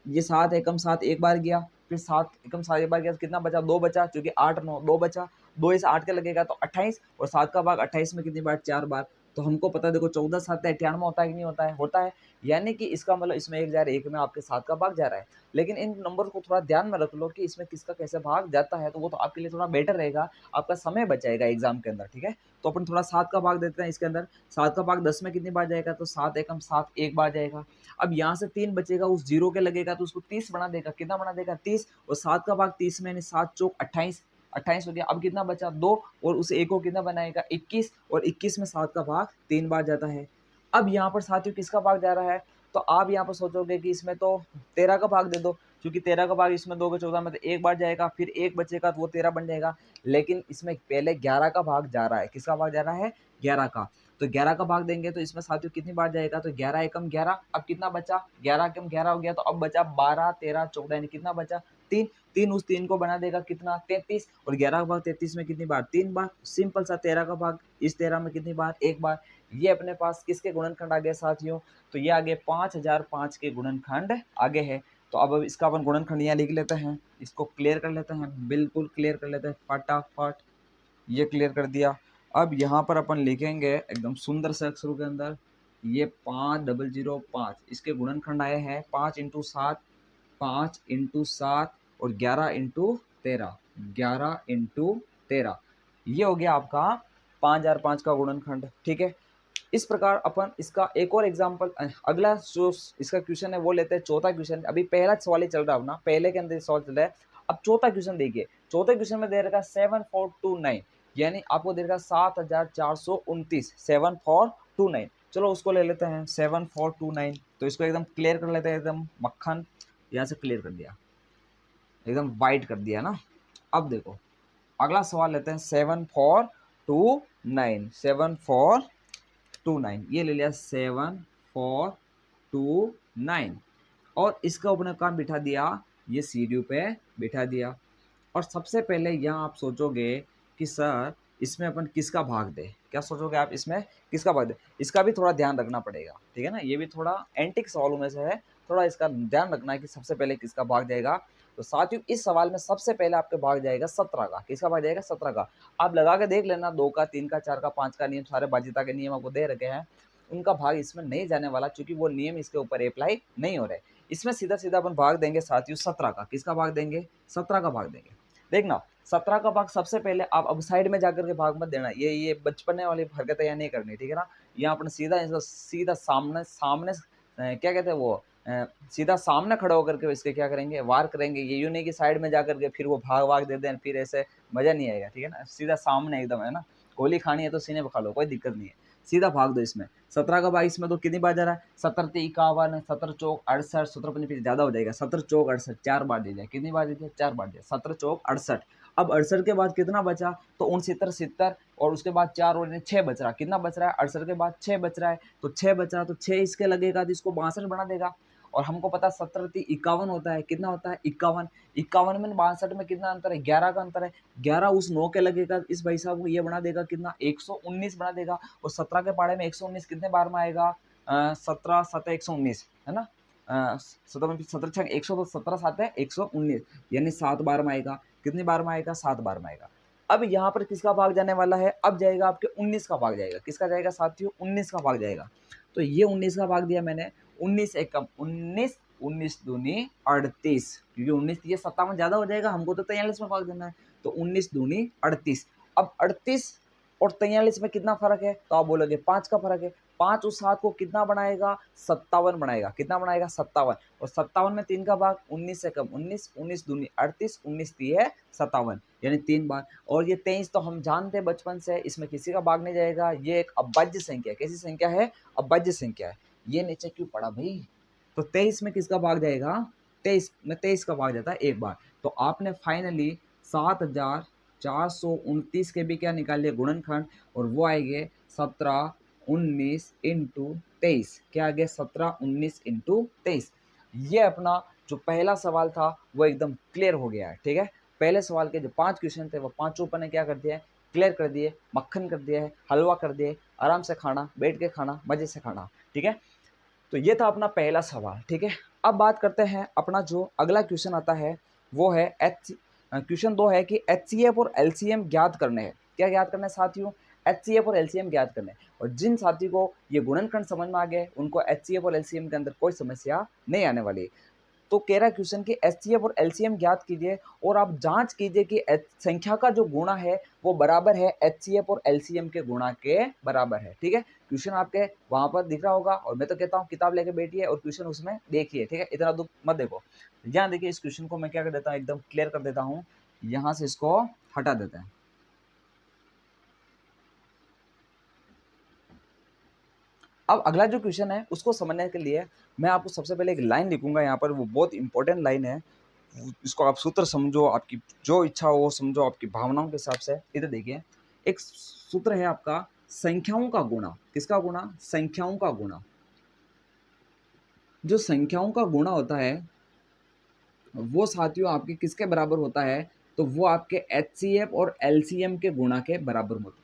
S1: ये 7 एकम 7 एक बार गया, फिर 7 एकम 7 एक बार गया, तो कितना बचा, 2 बचा, क्योंकि 8 9 2 बचा, 2 इस 8 के लगेगा तो 28, और 7 का भाग 28 में कितनी बार, 4 बार। तो हमको पता है देखो 14 7 98 होता है कि नहीं होता है, होता है। यानी कि इसका मतलब इसमें 1001 में आपके 7 का भाग जा रहा है। लेकिन इन नंबर को थोड़ा ध्यान में रख लो कि इसमें किसका कैसे भाग जाता है, तो वो तो आपके लिए थोड़ा बेटर रहेगा, आपका समय बचाएगा एग्जाम के अंदर, ठीक है। तो अपन थोड़ा 7 का भाग देते हैं इसके अंदर। 7 का भाग 10 में कितनी बार जाएगा, तो 7 एकम 7 एक बार जाएगा। अब यहाँ से 3 बचेगा, उस 0 के लगेगा तो उसको 30 बना देगा, कितना बना देगा, 30, और 7 का भाग 30 में यानी 7 चौक 28, 28 हो गया। अब कितना बचा, 2, और उस एक को कितना बनाएगा, 21, और 21 में 7 का भाग 3 बार जाता है। अब यहाँ पर साथियों किसका भाग जा रहा है, तो आप यहाँ पर सोचोगे कि इसमें तो 13 का भाग दे दो, क्योंकि 13 का भाग इसमें 2 के 14 में तो एक बार जाएगा, फिर एक बचेगा तो वो 13 बन जाएगा। लेकिन इसमें पहले 11 का भाग जा रहा है, किसका भाग जा रहा है, 11 का। तो 11 का भाग देंगे तो इसमें साथियों कितनी बार जाएगा, तो 11 एकम 11, अब कितना बचा, 11 एकम 11 हो गया, तो अब बचा 12 13 14 यानी कितना बचा, 3, 3 उस 3 को बना देगा कितना, 33, और 11 का भाग 33 में कितनी बार, 3 बार। सिंपल सा 13 का भाग इस 13 में कितनी बार, एक बार। ये अपने पास किसके गुणनखंड आ गए साथियों, तो ये आगे 5005 के गुणनखंड आगे है। तो अब इसका अपन गुणनखंड यहाँ लिख लेते हैं, इसको क्लियर कर लेते हैं, बिल्कुल क्लियर कर लेते हैं फटाफट। ये क्लियर कर दिया। अब यहाँ पर अपन लिखेंगे एकदम सुंदर से अक्षरों के अंदर, ये 5005 इसके गुणनखंड आए हैं 5 इंटू 7, 5 इंटू 7, और 11 इंटू 13, 11 इंटू 13, ये हो गया आपका 5005 का गुणनखंड, ठीक है। इस प्रकार अपन इसका एक और एग्जाम्पल, अगला जो इसका क्वेश्चन है वो लेते हैं, चौथा क्वेश्चन। अभी पहला सवाल ही चल रहा है अपना, पहले के अंदर सवाल चल रहा है। अब चौथा क्वेश्चन देखिए, चौथे क्वेश्चन में दे रखा 7429, यानी आपको दे रखा 7429, 7429। चलो उसको ले लेते हैं 7429, तो इसको एकदम क्लियर कर लेते हैं, एकदम मक्खन यहाँ से क्लियर कर दिया, एकदम वाइट कर दिया ना। अब देखो अगला सवाल लेते हैं 7429, 7429, ये ले लिया 7429, और इसका ऊपर काम बिठा दिया, ये सीढ़ी पे बिठा दिया। और सबसे पहले यहाँ आप सोचोगे कि सर इसमें अपन किसका भाग दे, क्या सोचोगे आप, इसमें किसका भाग दे, इसका भी थोड़ा ध्यान रखना पड़ेगा, ठीक है ना। ये भी थोड़ा एंटिक सवालों में से है, थोड़ा इसका ध्यान रखना है कि सबसे पहले किसका भाग जाएगा। तो साथियों इस सवाल में सबसे पहले आपके भाग जाएगा 17 का। किसका भाग जाएगा? 17 का। आप लगा के देख लेना, 2 का, 3 का, 4 का, 5 का नियम, सारे बाध्यता के नियम आपको दे रखे हैं, उनका भाग इसमें नहीं जाने वाला, क्योंकि वो नियम इसके ऊपर अप्लाई नहीं हो रहे। इसमें सीधा सीधा अपन भाग देंगे साथियों 17 का। किसका भाग देंगे? 17 का भाग देंगे। देखना 17 का भाग सबसे पहले आप अब साइड में जाकर के भाग मत देना, ये बचपने वाली हरकतें यहाँ नहीं करनी, ठीक है ना। यहाँ अपन सीधा इसको सीधा सामने सामने क्या कहते हैं वो सीधा सामने खड़ा होकर के इसके क्या करेंगे? वार करेंगे। ये यूँ नहीं कि साइड में जाकर के फिर वो भाग दे दें, फिर ऐसे मजा नहीं आएगा, ठीक है ना। सीधा सामने एकदम, है ना। गोली खानी है तो सीने पे खा लो, कोई दिक्कत नहीं है, सीधा भाग दो इसमें। 17 का भाग इसमें तो कितनी बार जा रहा है? 17 × 51, 17 चौक 68, 17 पंजे ज्यादा हो जाएगा, 17 चौक 68, 4 बार दे दिया। कितनी बार दे दिया? 4 बार दिया। 17 चौक 68। अब 68 के बाद कितना बचा? तो 69, 70 और उसके बाद 4 और 6 बच रहा। कितना बच रहा है? 68 के बाद 6 बच रहा है, तो 6 बच रहा, तो 6 इसके लगेगा, तो इसको 62 बना देगा। और हमको पता 17 × 51 होता है। कितना होता है? 51। 51 में 62 में कितना अंतर है? 11 का अंतर है। 11 उस 9 के लगेगा, इस भाई साहब को ये बना देगा कितना? 119 बना देगा। और 17 के पाड़े में 119 कितने बार में आएगा? 17 7 119, है ना। 17 17 100, तो 17 7 119, यानी 7 बार में आएगा। कितनी बार में आएगा? 7 बार में आएगा। अब यहाँ पर किसका भाग जाने वाला है? अब जाएगा आपके 19 का भाग जाएगा। किसका जाएगा साथियों? 19 का भाग जाएगा। तो ये 19 का भाग दिया मैंने। 19 एकम 19, 19 दूनी 38, क्योंकि 19 ये 57 ज्यादा हो जाएगा, हमको तो 43 में भाग देना है। तो 19 दूनी 38। अब 38 और 43 में कितना फर्क है? तो आप बोलोगे 5 का फर्क है। 5 उस 7 को कितना बनाएगा? 57 बनाएगा। कितना बनाएगा? 57। और 57 में 3 का भाग 19 एकम 19, 19 दूनी 38, 19 ती है 57, यानी 3 बार। और ये 23 तो हम जानते हैं बचपन से, इसमें किसी का भाग नहीं जाएगा। ये एक अभाज्य संख्या है। कैसी संख्या है? अभाज्य संख्या है। ये नीचे क्यों पड़ा भाई? तो 23 में किसका भाग जाएगा? 23 में 23 का भाग जाता है एक बार। तो आपने फाइनली 7429 के भी क्या निकाल लिया? गुणनखंड। और वो आएंगे 17 19 इंटू 23। क्या आ गया? 17 19 इंटू 23। ये अपना जो पहला सवाल था वो एकदम क्लियर हो गया है, ठीक है। पहले सवाल के जो 5 क्वेश्चन थे वो 5 ऊपर ने क्या कर दिया है? क्लियर कर दिए, मक्खन कर दिया है, हलवा कर दिए, आराम से खाना, बैठ के खाना, मजे से खाना, ठीक है। तो ये था अपना पहला सवाल, ठीक है। अब बात करते हैं अपना जो अगला क्वेश्चन आता है, वो है क्वेश्चन 2 है कि HCF और LCM ज्ञात करने हैं। क्या ज्ञात करना है साथियों? HCF और LCM ज्ञात करने हैं। और जिन साथी को ये गुणनखंड समझ में आ गए, उनको HCF और LCM के अंदर कोई समस्या नहीं आने वाली। तो कह रहा है क्वेश्चन कि HCF और LCM ज्ञात कीजिए और आप जांच कीजिए कि संख्या का जो गुणा है वो बराबर है HCF और LCM के गुणा के बराबर है, ठीक है। क्वेश्चन आपके वहां पर दिख रहा होगा, और मैं तो कहता हूँ किताब लेके बैठिए और क्वेश्चन उसमें देखिए, ठीक है। इतना दुख मत देखो। यहाँ देखिए, इस क्वेश्चन को मैं क्या कर देता हूँ, एकदम क्लियर कर देता हूँ। यहाँ से इसको हटा देते हैं। अब अगला जो क्वेश्चन है उसको समझने के लिए मैं आपको सबसे पहले एक लाइन लिखूंगा यहाँ पर, वो बहुत इंपॉर्टेंट लाइन है। इसको आप सूत्र समझो, आपकी जो इच्छा हो वो समझो, आपकी भावनाओं के हिसाब से। इधर देखिए, एक सूत्र है आपका, संख्याओं का गुणा। किसका गुणा? संख्याओं का गुणा। जो संख्याओं का गुणा होता है वो साथियों आपके किसके बराबर होता है? तो वो आपके HCF और LCM के गुणा के बराबर होता है।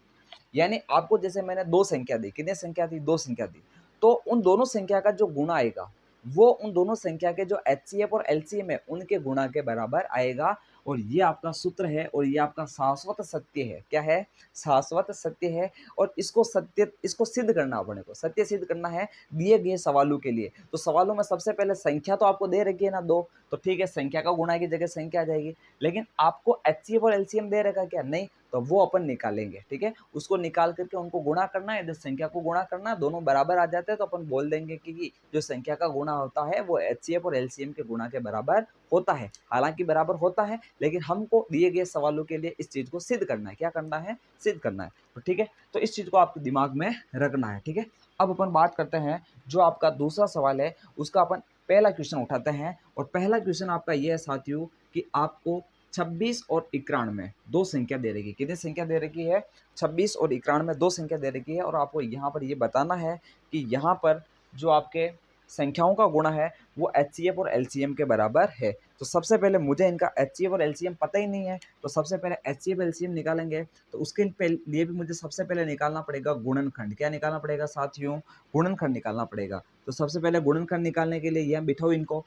S1: यानी आपको जैसे मैंने 2 संख्या दी, कितनी संख्या दी? 2 संख्या दी। तो उन दोनों संख्या का जो गुणा आएगा वो उन दोनों संख्या के जो HCF और LCM है उनके गुणा के बराबर आएगा। और ये आपका सूत्र है, और ये आपका शाश्वत सत्य है। क्या है? शाश्वत सत्य है। और इसको सिद्ध करना, अपने को सत्य सिद्ध करना है दिए गए सवालों के लिए। तो सवालों में सबसे पहले संख्या तो आपको दे रखी है ना 2, तो ठीक है, संख्या का गुणा की जगह संख्या आ जाएगी। लेकिन आपको HCF और LCM दे रखा क्या? नहीं, तो वो अपन निकालेंगे, ठीक है। उसको निकाल करके उनको गुणा करना है, इधर संख्या को गुणा करना है, दोनों बराबर आ जाते हैं तो अपन बोल देंगे कि जो संख्या का गुणा होता है वो HCF और LCM के गुणा के बराबर होता है। हालांकि बराबर होता है, लेकिन हमको दिए गए सवालों के लिए इस चीज को सिद्ध करना है। क्या करना है? सिद्ध करना है। तो ठीक है, तो इस चीज को आपके दिमाग में रखना है, ठीक है। अब अपन बात करते हैं जो आपका दूसरा सवाल है, उसका अपन पहला क्वेश्चन उठाते हैं। और पहला क्वेश्चन आपका यह है साथियों कि आपको 26 और 91 दो संख्या दे रखी है। कितनी संख्या दे रखी है? 26 और 91 दो संख्या दे रखी है। और आपको यहाँ पर ये बताना है कि यहाँ पर जो आपके संख्याओं का गुणा है वो HCF और LCM के बराबर है। तो सबसे पहले मुझे इनका HCF और LCM पता ही नहीं है, तो सबसे पहले HCF LCM निकालेंगे। तो उसके लिए भी मुझे सबसे पहले निकालना पड़ेगा गुणनखंड। क्या निकालना पड़ेगा साथियों? गुणनखंड निकालना पड़ेगा। तो सबसे पहले गुणनखंड निकालने के लिए यह बिठाओ इनको,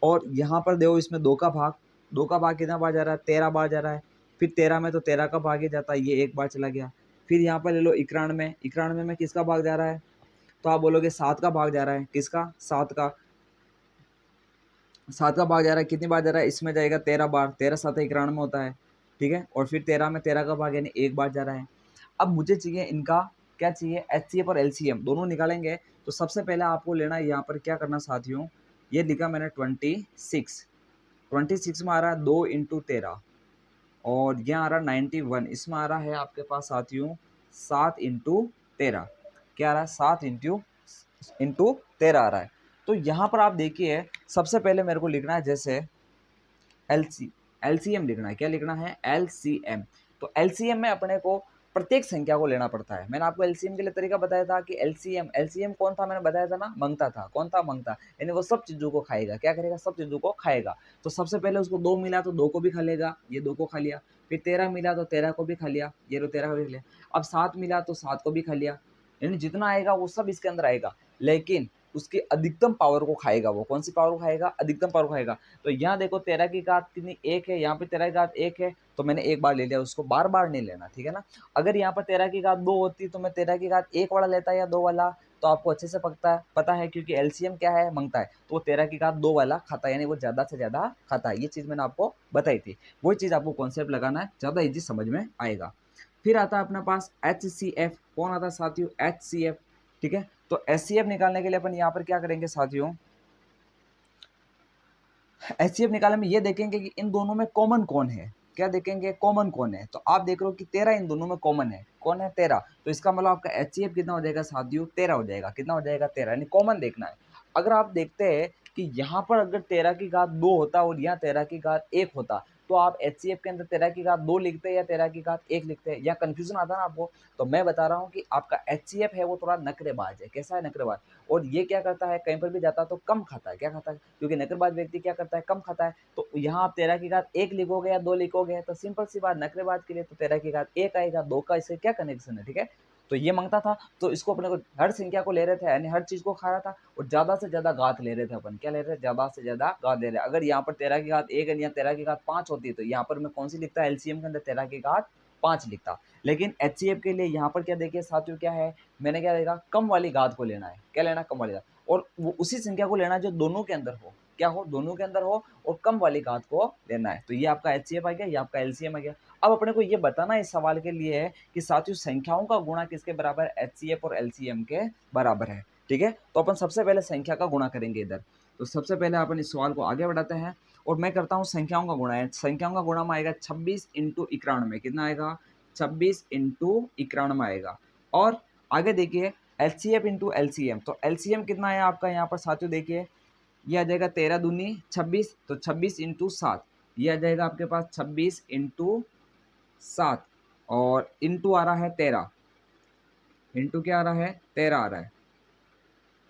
S1: और यहाँ पर देखो इसमें 2 का भाग, 2 का भाग कितना बार जा रहा है, 13 बार जा रहा है। फिर 13 में तो 13 का भाग ही जाता है, ये एक बार चला गया। फिर यहाँ पर ले लो 91, 91 में किसका भाग जा रहा है, तो आप बोलोगे 7 का भाग जा रहा है। किसका, 7 का भाग जा रहा है। कितनी बार जा रहा है, इसमें जाएगा 13 बार, 13 7 91 होता है, ठीक है। और फिर 13 में 13 का भाग यानी एक बार जा रहा है। अब मुझे चाहिए इनका क्या चाहिए, HCF और LCM दोनों निकालेंगे। तो सबसे पहले आपको लेना है यहाँ पर क्या करना साथियों, ये लिखा मैंने 26 में आ रहा है 2 × 13 और यहाँ आ रहा है 91, इसमें आ रहा है आपके पास साथियों 7 × 13, क्या आ रहा है 7 × 13 आ रहा है। तो यहाँ पर आप देखिए सबसे पहले मेरे को लिखना है जैसे LCM लिखना है, क्या लिखना है, LCM। तो LCM में अपने को प्रत्येक संख्या को लेना पड़ता है। मैंने आपको LCM के लिए तरीका बताया था कि LCM कौन था, मैंने बताया था ना, मंगता था। कौन था, मंगता, यानी वो सब चीजों को खाएगा। क्या करेगा, सब चीजों को खाएगा। तो सबसे पहले उसको 2 मिला तो 2 को भी खा लेगा, ये 2 को खा लिया। फिर 13 मिला तो 13 को भी खा लिया, ये लो 13 को भी खा लिया। अब 7 मिला तो 7 को भी खा लिया, यानी जितना आएगा वो सब इसके अंदर आएगा, लेकिन उसकी अधिकतम पावर को खाएगा। वो कौन सी पावर को खाएगा, अधिकतम पावर को खाएगा। तो यहाँ देखो 13 की घात कितनी, 1 है, यहाँ पे 13 की घात 1 है, तो मैंने एक बार ले लिया, उसको बार बार नहीं लेना, ठीक है ना। अगर यहाँ पर 13 की घात 2 होती तो मैं 13 की घात 1 वाला लेता या 2 वाला, तो आपको अच्छे से पता है क्योंकि LCM क्या है, मंगता है, तो वो 13 की घात 2 वाला खाता है, यानी वो ज्यादा से ज्यादा खाता है। ये चीज मैंने आपको बताई थी, वही चीज आपको कॉन्सेप्ट लगाना है, ज्यादा इजी समझ में आएगा। फिर आता है अपने पास HCF। कौन आता है साथियों, HCF, ठीक है। तो HCF निकालने के लिए अपन यहाँ पर क्या करेंगे साथियों, HCF निकालने में ये देखेंगे कि इन दोनों में कॉमन कौन है। क्या देखेंगे, कॉमन कौन है। तो आप देख रहे हो कि 13 इन दोनों में कॉमन है। कौन है, 13। तो इसका मतलब आपका HCF कितना हो जाएगा साथियों, 13 हो जाएगा। कितना हो जाएगा, 13, यानी कॉमन देखना है। अगर आप देखते हैं कि यहाँ पर अगर 13 की घात 2 होता और यहाँ 13 की घात 1 होता, तो आप HCF के अंदर 13 की घात 2 लिखते हैं या 13 की घात 1 लिखते हैं, या कंफ्यूजन आता ना आपको। तो मैं बता रहा हूँ कि आपका HCF है वो थोड़ा नखरेबाज है। कैसा है, नखरेबाज। और ये क्या करता है, कहीं पर भी जाता है तो कम खाता है। क्या खाता है, क्योंकि नखरेबाज व्यक्ति क्या करता है, कम खाता है। तो यहाँ आप 13 की घात 1 लिखोगे या 2 लिखोगे, तो सिंपल सी बात, नखरेबाज के लिए तो 13 की घात 1 आएगा, 2 का इससे क्या कनेक्शन है, ठीक है। तो ये मांगता था, तो इसको अपने को हर संख्या को ले रहे थे, यानी हर चीज को खा रहा था, और ज्यादा से ज्यादा घात ले रहे थे अपन। क्या ले रहे थे, ज्यादा से ज्यादा घात ले रहे। अगर यहाँ पर 13 की घात 1 है या 13 की घात 5 होती है, तो यहाँ पर मैं कौन सी लिखता, LCM के अंदर 13 की घात 5 लिखता। लेकिन HCF के लिए यहाँ पर क्या देखिए साथियों, क्या है, मैंने क्या देखा, कम वाली घात को लेना है। क्या लेना, कम वाली घात, और वो उसी संख्या को लेना है जो दोनों के अंदर हो। क्या हो, दोनों के अंदर हो, और कम वाली घात को लेना है। तो ये आपका HCF आ गया, ये आपका LCM आ गया। अब अपने को ये बताना इस सवाल के लिए है कि साथियों संख्याओं का गुणा किसके बराबर है, HCF और LCM के बराबर है, ठीक है। तो अपन सबसे पहले संख्या का गुणा करेंगे इधर। तो सबसे पहले अपन इस सवाल को आगे बढ़ाते हैं, और मैं करता हूँ संख्याओं का गुणा है। संख्याओं का गुणा में आएगा 26 × 91, कितना आएगा, 26 × 91 आएगा। और आगे देखिए HCF × LCM, तो LCM कितना है आपका यहाँ पर साथियों, देखिए ये आ जाएगा 13 दूनी 26, तो 26 × 7, ये आ जाएगा आपके पास 26 × 7, और इंटू आ रहा है 13, इंटू क्या आ रहा है, 13 आ रहा है,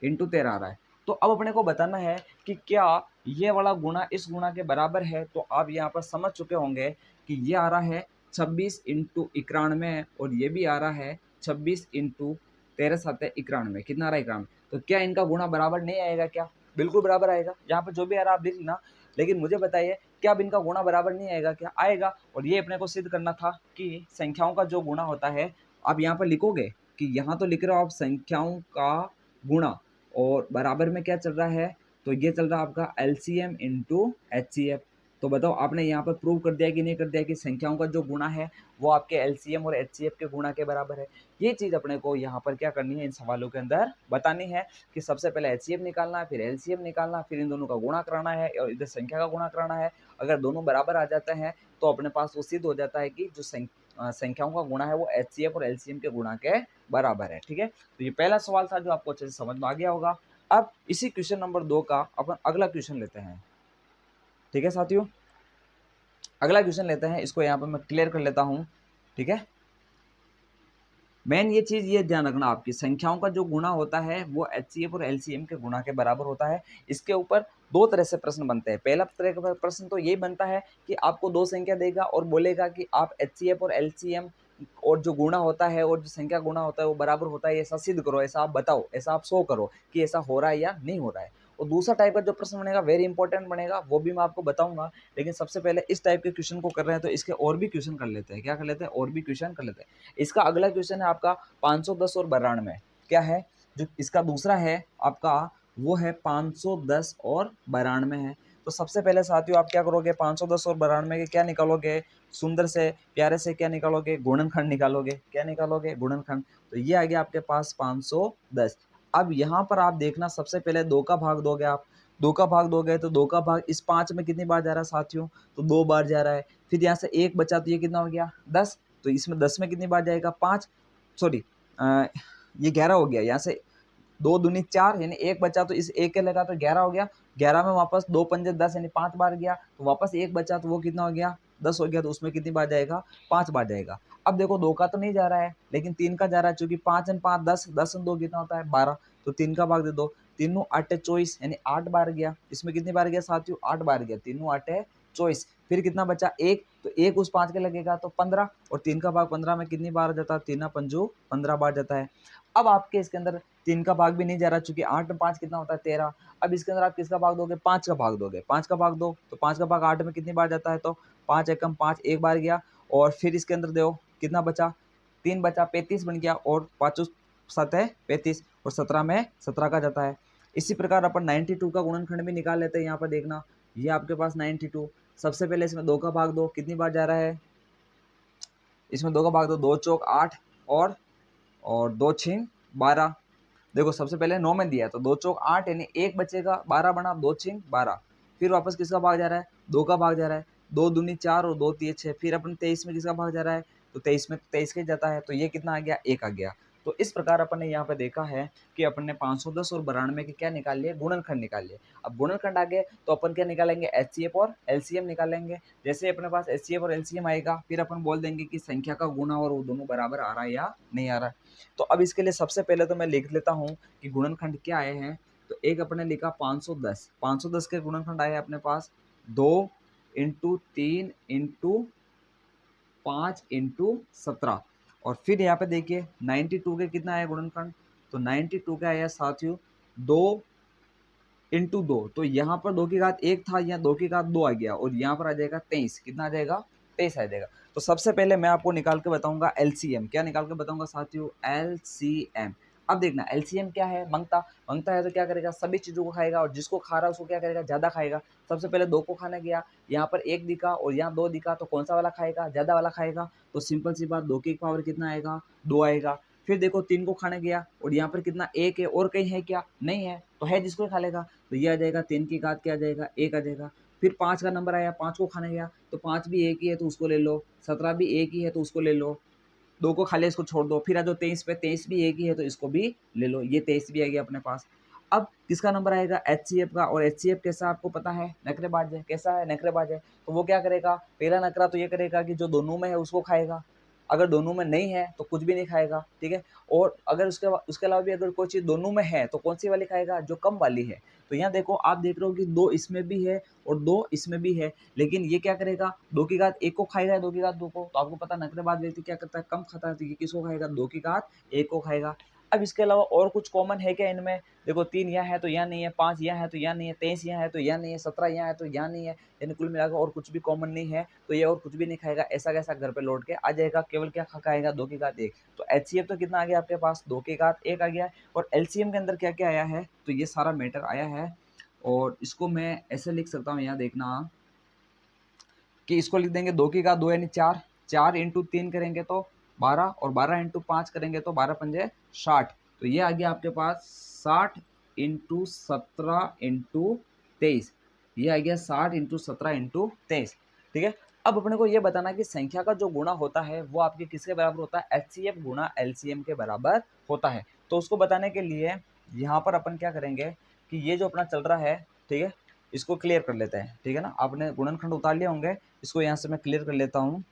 S1: इंटू 13 आ रहा है। तो अब अपने को बताना है कि क्या ये वाला गुणा इस गुणा के बराबर है। तो आप यहाँ पर समझ चुके होंगे कि ये आ रहा है 26 × 91, और ये भी आ रहा है 26 × 13 7 91, कितना आ रहा है, 91। तो क्या इनका गुणा बराबर नहीं आएगा, क्या बिल्कुल बराबर आएगा। यहाँ पर जो भी आ रहा है आप लिख लेना, लेकिन मुझे बताइए क्या अब इनका गुणा बराबर नहीं आएगा, क्या आएगा। और ये अपने को सिद्ध करना था कि संख्याओं का जो गुणा होता है, आप यहाँ पर लिखोगे कि यहाँ तो लिख रहे हो आप संख्याओं का गुणा, और बराबर में क्या चल रहा है, तो ये चल रहा है आपका LCM × HCF। तो बताओ आपने यहाँ पर प्रूव कर दिया कि नहीं कर दिया कि संख्याओं का जो गुणा है वो आपके LCM और HCF के गुणा के बराबर है। ये चीज़ अपने को यहाँ पर क्या करनी है, इन सवालों के अंदर बतानी है कि सबसे पहले HCF निकालना है, फिर LCM निकालना, फिर इन दोनों का गुणा कराना है, और इधर संख्या का गुणा कराना है। अगर दोनों बराबर आ जाते हैं तो अपने पास वो सिद्ध हो जाता है कि जो संख्याओं का गुणा है वो HCF और LCM के गुणा के बराबर है, ठीक है। तो ये पहला सवाल था जो आपको अच्छे से समझ में आ गया होगा। अब इसी क्वेश्चन नंबर 2 का अपन अगला क्वेश्चन लेते हैं, ठीक है साथियों। अगला क्वेश्चन लेते हैं, इसको यहाँ पर मैं क्लियर कर लेता हूँ, ठीक है। मेन ये चीज ये ध्यान रखना, आपकी संख्याओं का जो गुणा होता है वो HCF और LCM के गुणा के बराबर होता है। इसके ऊपर दो तरह से प्रश्न बनते हैं। पहला तरह का प्रश्न तो यही बनता है कि आपको दो संख्या देगा और बोलेगा कि आप HCF और LCM और जो गुणा होता है और जो संख्या गुणा होता है वो बराबर होता है, ऐसा सिद्ध करो, ऐसा आप बताओ, ऐसा आप शो करो कि ऐसा हो रहा है या नहीं हो रहा है। और दूसरा टाइप का जो प्रश्न बनेगा वेरी इंपॉर्टेंट बनेगा, वो भी मैं आपको बताऊंगा। लेकिन सबसे पहले इस टाइप के क्वेश्चन को कर रहे हैं तो इसके और भी क्वेश्चन कर लेते हैं। क्या कर लेते हैं? और भी क्वेश्चन कर लेते हैं। इसका अगला क्वेश्चन है आपका 510 और 92। क्या है जो इसका दूसरा है आपका, वो है 510 और 92 है। तो सबसे पहले साथियों आप क्या करोगे, 510 और 92 के क्या निकालोगे, सुंदर से प्यारे से क्या निकालोगे, गुणनखंड निकालोगे। क्या निकालोगे? गुणनखंड। तो ये आ गया आपके पास 510। अब यहाँ पर आप देखना, सबसे पहले 2 का भाग दोगे आप, 2 का भाग दोगे तो 2 का भाग इस 5 में कितनी बार जा रहा है साथियों, तो 2 बार जा रहा है। फिर यहाँ से 1 बचा तो ये कितना हो गया 10, तो इसमें 10 में कितनी बार जाएगा 5, सॉरी ये 11 हो गया। यहाँ से 2 दूनी 4 यानी 1 बचा तो इस 1 के लगा तो 11 हो गया। 11 में वापस 2 पंजे 10 यानी 5 बार गया, तो वापस 1 बचा तो वो कितना हो गया 10 हो गया। तो उसमें कितनी बार जाएगा 5 बार जाएगा। अब देखो 2 का तो नहीं जा रहा है लेकिन 3 का जा रहा है, चूंकि 5 और 5 10, 10 और 2 कितना होता है 12, तो 3 का भाग दे दो। 3 8 24 यानी 8 बार गया। इसमें कितनी बार गया साथियों 8 बार गया। 3 8 24, फिर कितना बचा 1, तो 1 उस 5 के लगेगा तो 15, और 3 का भाग 15 में कितनी बार जाता है 3 पंजू 15 बार जाता है। अब आपके इसके अंदर 3 का भाग भी नहीं जा रहा, चूंकि 8 में 5 कितना होता है 13। अब इसके अंदर आप किसका भाग दोगे 5 का भाग दोगे। 5 का भाग दो तो 5 का भाग 8 में कितनी बार जाता है, तो 5 एकम 5 एक बार गया। और फिर इसके अंदर देखो कितना बचा 3 बचा 35 बन गया, और 5 7 है 35, और 17 में 17 का जाता है। इसी प्रकार अपन 92 का गुणनखंड भी निकाल लेते हैं। यहाँ पर देखना ये आपके पास 92, सबसे पहले इसमें 2 का भाग दो, कितनी बार जा रहा है, इसमें 2 का भाग दो, 2 चौक 8 और 2 छिंग 12। देखो सबसे पहले 9 में दिया है तो 2 चौक 8 यानी 1 बचेगा 12 बना, 2 छिंग 12। फिर वापस किसका भाग जा रहा है 2 का भाग जा रहा है, 2 दूनी 4 और 2 तीय 6। फिर अपन 23 में किसका भाग जा रहा है, तो 23 में 23 के जाता है, तो ये कितना आ गया 1 आ गया। तो इस प्रकार अपन ने यहाँ पे देखा है कि अपन ने 510 और 92 के क्या निकाल लिए, गुणनखंड निकाल लिए। अब गुणनखंड आ गए तो अपन क्या निकालेंगे, एचसीएफ और एलसीएम निकालेंगे। जैसे अपने पास एचसीएफ और एलसीएम आएगा फिर अपन बोल देंगे कि संख्या का गुणा और वो दोनों बराबर आ रहा है या नहीं आ रहा है। तो अब इसके लिए सबसे पहले तो मैं लिख लेता हूँ कि गुणनखंड क्या आए हैं। तो एक अपने लिखा 510, 510 के गुणनखंड आए अपने पास 2 इंटू 3 इंटू 5 इंटू 17। और फिर यहाँ पे देखिए 92 के कितना आया गुणनखंड, तो 92 का आया साथियों 2 इंटू 2, तो यहाँ पर 2 की घात 1 था, यहाँ 2 की घात 2 आ गया, और यहाँ पर आ जाएगा 23। कितना आ जाएगा 23 आ जाएगा। तो सबसे पहले मैं आपको निकाल के बताऊंगा एलसीएम। क्या निकाल के बताऊंगा साथियों, एलसीएम। अब देखना एलसीएम क्या है, मंगता। मंगता है तो क्या करेगा, सभी चीजों को खाएगा, और जिसको खा रहा है उसको क्या करेगा, ज्यादा खाएगा। सबसे पहले 2 को खाने गया, यहाँ पर 1 दिखा और यहाँ 2 दिखा, तो कौन सा वाला खाएगा, ज्यादा वाला खाएगा। तो सिंपल सी बात 2 की पावर कितना आएगा 2 आएगा। फिर देखो 3 को खाने गया और यहाँ पर कितना 1 है, और कहीं है क्या, नहीं है, तो है जिसको खा लेगा। तो ये आ जाएगा 3 की घात क्या आ जाएगा 1 आ जाएगा। फिर 5 का नंबर आया, 5 को खाने गया तो 5 भी 1 ही है तो उसको ले लो, 17 भी 1 ही है तो उसको ले लो, 2 को खा लिया इसको छोड़ दो। फिर आ जाओ 23 पे, 23 भी 1 ही है तो इसको भी ले लो, ये 23 भी आ गया अपने पास। अब किसका नंबर आएगा, एचसीएफ का। और एचसीएफ कैसा आपको पता है, नखरेबाज है। कैसा है, नखरेबाज है। तो वो क्या करेगा, पहला नखरा तो ये करेगा कि जो दोनों में है उसको खाएगा, अगर दोनों में नहीं है तो कुछ भी नहीं खाएगा, ठीक है। और अगर उसके अलावा भी अगर कोई चीज़ दोनों में है तो कौन सी वाली खाएगा, जो कम वाली है। तो यहाँ देखो आप देख रहे हो कि 2 इसमें भी है और 2 इसमें भी है, लेकिन ये क्या करेगा 2 की घात 1 को खाएगा, 2 की घात 2 को। तो आपको पता नखरेबाज व्यक्ति क्या करता है, कम खाता है, तो ये किसको खाएगा 2 की घात 1 को खाएगा। अब इसके अलावा और कुछ कॉमन है क्या इनमें, देखो 3 यहाँ है तो यहाँ नहीं है, 5 यहाँ है तो यहाँ नहीं है, 23 यहाँ है तो यहाँ नहीं है, 17 यहाँ है तो यहाँ नहीं है, यानी कुल मिलाकर और कुछ भी कॉमन नहीं है, तो ये और कुछ भी नहीं खाएगा। ऐसा कैसा घर पे लौट के आ जाएगा, केवल क्या खाएगा 2 की घात 1। तो एचसीएफ तो कितना आ गया आपके पास 2 की घात 1 आ गया। और एलसीएम के अंदर क्या क्या आया है, तो ये सारा मैटर आया है। और इसको मैं ऐसे लिख सकता हूँ, यहाँ देखना कि इसको लिख देंगे 2 की घात 2 यानी 4, 4 इंटू 3 करेंगे तो 12, और 12 इंटू 5 करेंगे तो 12 पंजे 60। तो ये आ गया आपके पास 60 इंटू 17 इंटू 23, ये आ गया 60 इंटू 17 इंटू 23, ठीक है। अब अपने को ये बताना कि संख्या का जो गुणा होता है वो आपके किसके बराबर होता है, एचसीएफ गुणा एलसीएम के बराबर होता है। तो उसको बताने के लिए यहाँ पर अपन क्या करेंगे कि ये जो अपना चल रहा है, ठीक है, इसको क्लियर कर लेते हैं, ठीक है ना। आपने गुणनखंड उतार लिए होंगे, इसको यहाँ से मैं क्लियर कर लेता हूँ,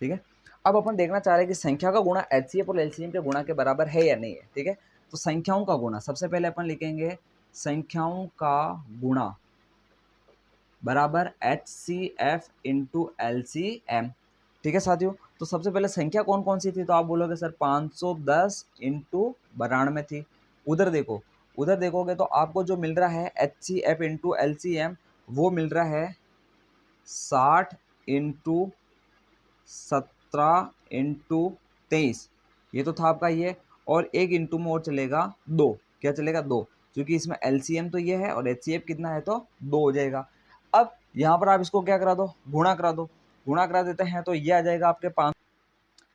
S1: ठीक है। अब अपन देखना चाह रहे हैं कि संख्या का गुणा एचसीएफ और एलसीएम के गुणा के बराबर है या नहीं है, ठीक है। तो संख्याओं का गुणा सबसे पहले अपन लिखेंगे, संख्याओं का गुणा बराबर एचसीएफ इंटू एलसीएम। ठीक है साथियों। तो सबसे पहले संख्या कौन कौन सी थी, तो आप बोलोगे सर 510 इंटू 92 थी। उधर देखो, उधर देखोगे तो आपको जो मिल रहा है HCF इंटू LCM वो मिल रहा है 60 इंटू 17 इंटू 23, ये तो था आपका ये। और एक इंटू में और चलेगा 2, क्या चलेगा 2, क्योंकि इसमें LCM तो ये है और HCF कितना है तो 2 हो जाएगा। अब यहाँ पर आप इसको क्या करा दो, गुणा करा दो। गुणा करा देते हैं तो ये आ जाएगा आपके 5।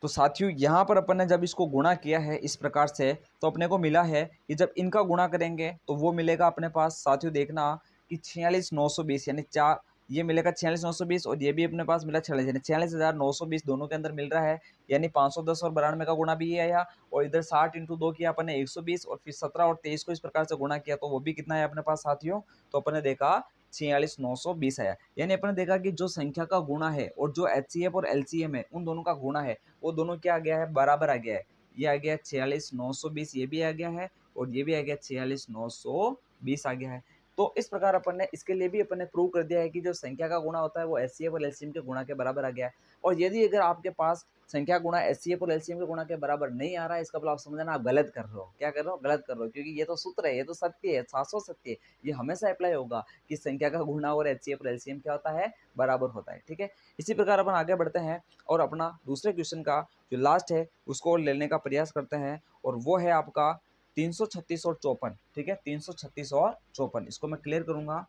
S1: तो साथियों यहाँ पर अपन ने जब इसको गुणा किया है इस प्रकार से, तो अपने को मिला है कि जब इनका गुणा करेंगे तो वो मिलेगा अपने पास साथियों, देखना कि 46,920, यानी चार, ये मिलेगा 46,920 और ये भी अपने पास मिला 46, यानी 46,920 दोनों के अंदर मिल रहा है। यानी 510 और 92 का गुणा भी ये आया, और इधर 60 इंटू 2 किया अपन ने 120, और फिर 17 और 23 को इस प्रकार से गुणा किया तो वो भी कितना है अपने पास साथियों, तो अपन ने देखा 46,920 आया। यानी अपन ने देखा कि जो संख्या का गुणा है और जो HCF और LCM है उन दोनों का गुणा है, वो दोनों क्या आ गया है, बराबर आ गया है। ये आ गया 46,920, ये भी आ गया है और ये भी आ गया 46,920 आ गया है। तो इस प्रकार अपन ने इसके लिए भी अपन ने प्रूव कर दिया है कि जो संख्या का गुणा होता है वो HCF और LCM के गुणा के बराबर आ गया है। और यदि अगर आपके पास संख्या गुणा HCF और LCM के गुणा के बराबर नहीं आ रहा है, इसका मतलब आप समझना आप गलत कर रहे हो। क्या कर रहे हो, गलत कर रहे हो, क्योंकि ये तो सूत्र है, ये तो सत्य है, शाश्वत सत्य है, ये हमेशा अप्लाई होगा कि संख्या का गुणा और HCF और LCM क्या होता है, बराबर होता है। ठीक है, इसी प्रकार अपन आगे बढ़ते हैं और अपना दूसरे क्वेश्चन का जो लास्ट है उसको लेने का प्रयास करते हैं, और वो है आपका 336 और 54। ठीक है, 336 और 54 इसको मैं क्लियर करूंगा,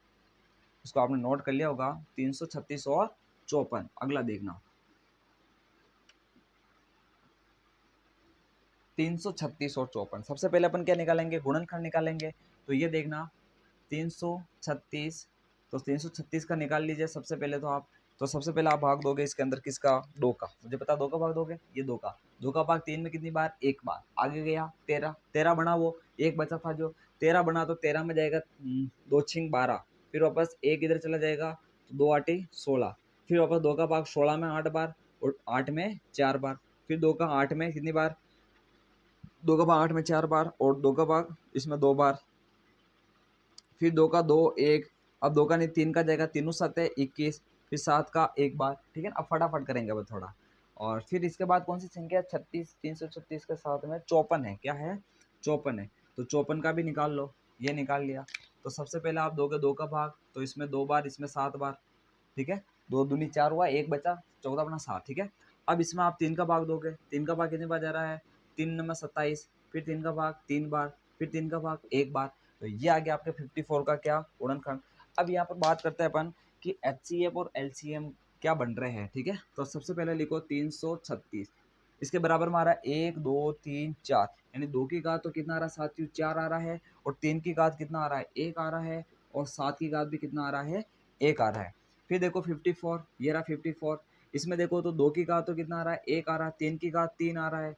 S1: इसको आपने नोट कर लिया होगा। 336 और 54, अगला देखना 336 और 54। सबसे पहले अपन क्या निकालेंगे, गुणनखंड निकालेंगे। तो ये देखना 336, तो 336 का निकाल लीजिए सबसे पहले तो आप। तो सबसे पहले आप भाग दोगे इसके अंदर किसका, 2 का, मुझे पता 2 का भाग दोगे, ये 2 का। 2 का भाग 3 में कितनी बार, एक बार। आगे गया 13, 13 बना, वो एक बचा था जो 13 बना, तो 13 में जाएगा 2 छिंग 12, फिर वापस एक इधर चला जाएगा तो 2 8 16, फिर वापस 2 का भाग 16 में 8 बार और 8 में 4 बार, फिर 2 का 8 में कितनी बार, 2 का भाग 8 में 4 बार और 2 का भाग इसमें 2 बार, फिर 2 का 2 1, अब 2 का नहीं 3 का जाएगा, तीनों 7 है 21, फिर 7 का एक बार। ठीक है ना, अब फटाफट करेंगे अब थोड़ा। और फिर इसके बाद कौन सी संख्या 36, 336 के साथ में 54 है, क्या है 54 है, तो 54 का भी निकाल लो, ये निकाल लिया। तो सबसे पहले आप दोगे 2 का भाग, तो इसमें 2 बार, इसमें 7 बार। ठीक है, 2 दूनी 4 हुआ, एक बचा 14 बना 7। ठीक है, अब इसमें आप 3 का भाग दोगे, 3 का भाग कितने बार जा रहा है, 3 में 27, फिर 3 का भाग 3 बार, फिर 3 का भाग एक बार। तो ये आ गया आपके 54 का क्या, गुणनखंड। अब यहाँ पर बात करते हैं अपन कि HCF और LCM क्या बन रहे हैं। ठीक है, तो सबसे पहले लिखो 336, इसके बराबर में आ रहा है 1 2 3 4, यानी 2 की घात तो कितना आ रहा है साथियों, 4 आ रहा है, और 3 की घात कितना आ रहा है, 1 आ रहा है, और 7 की घात भी कितना आ रहा है, 1 आ रहा है। फिर देखो 54, ये रहा 54, इसमें देखो तो 2 की घात तो कितना आ रहा है, 1 आ रहा है, 3 की घात 3 आ रहा है,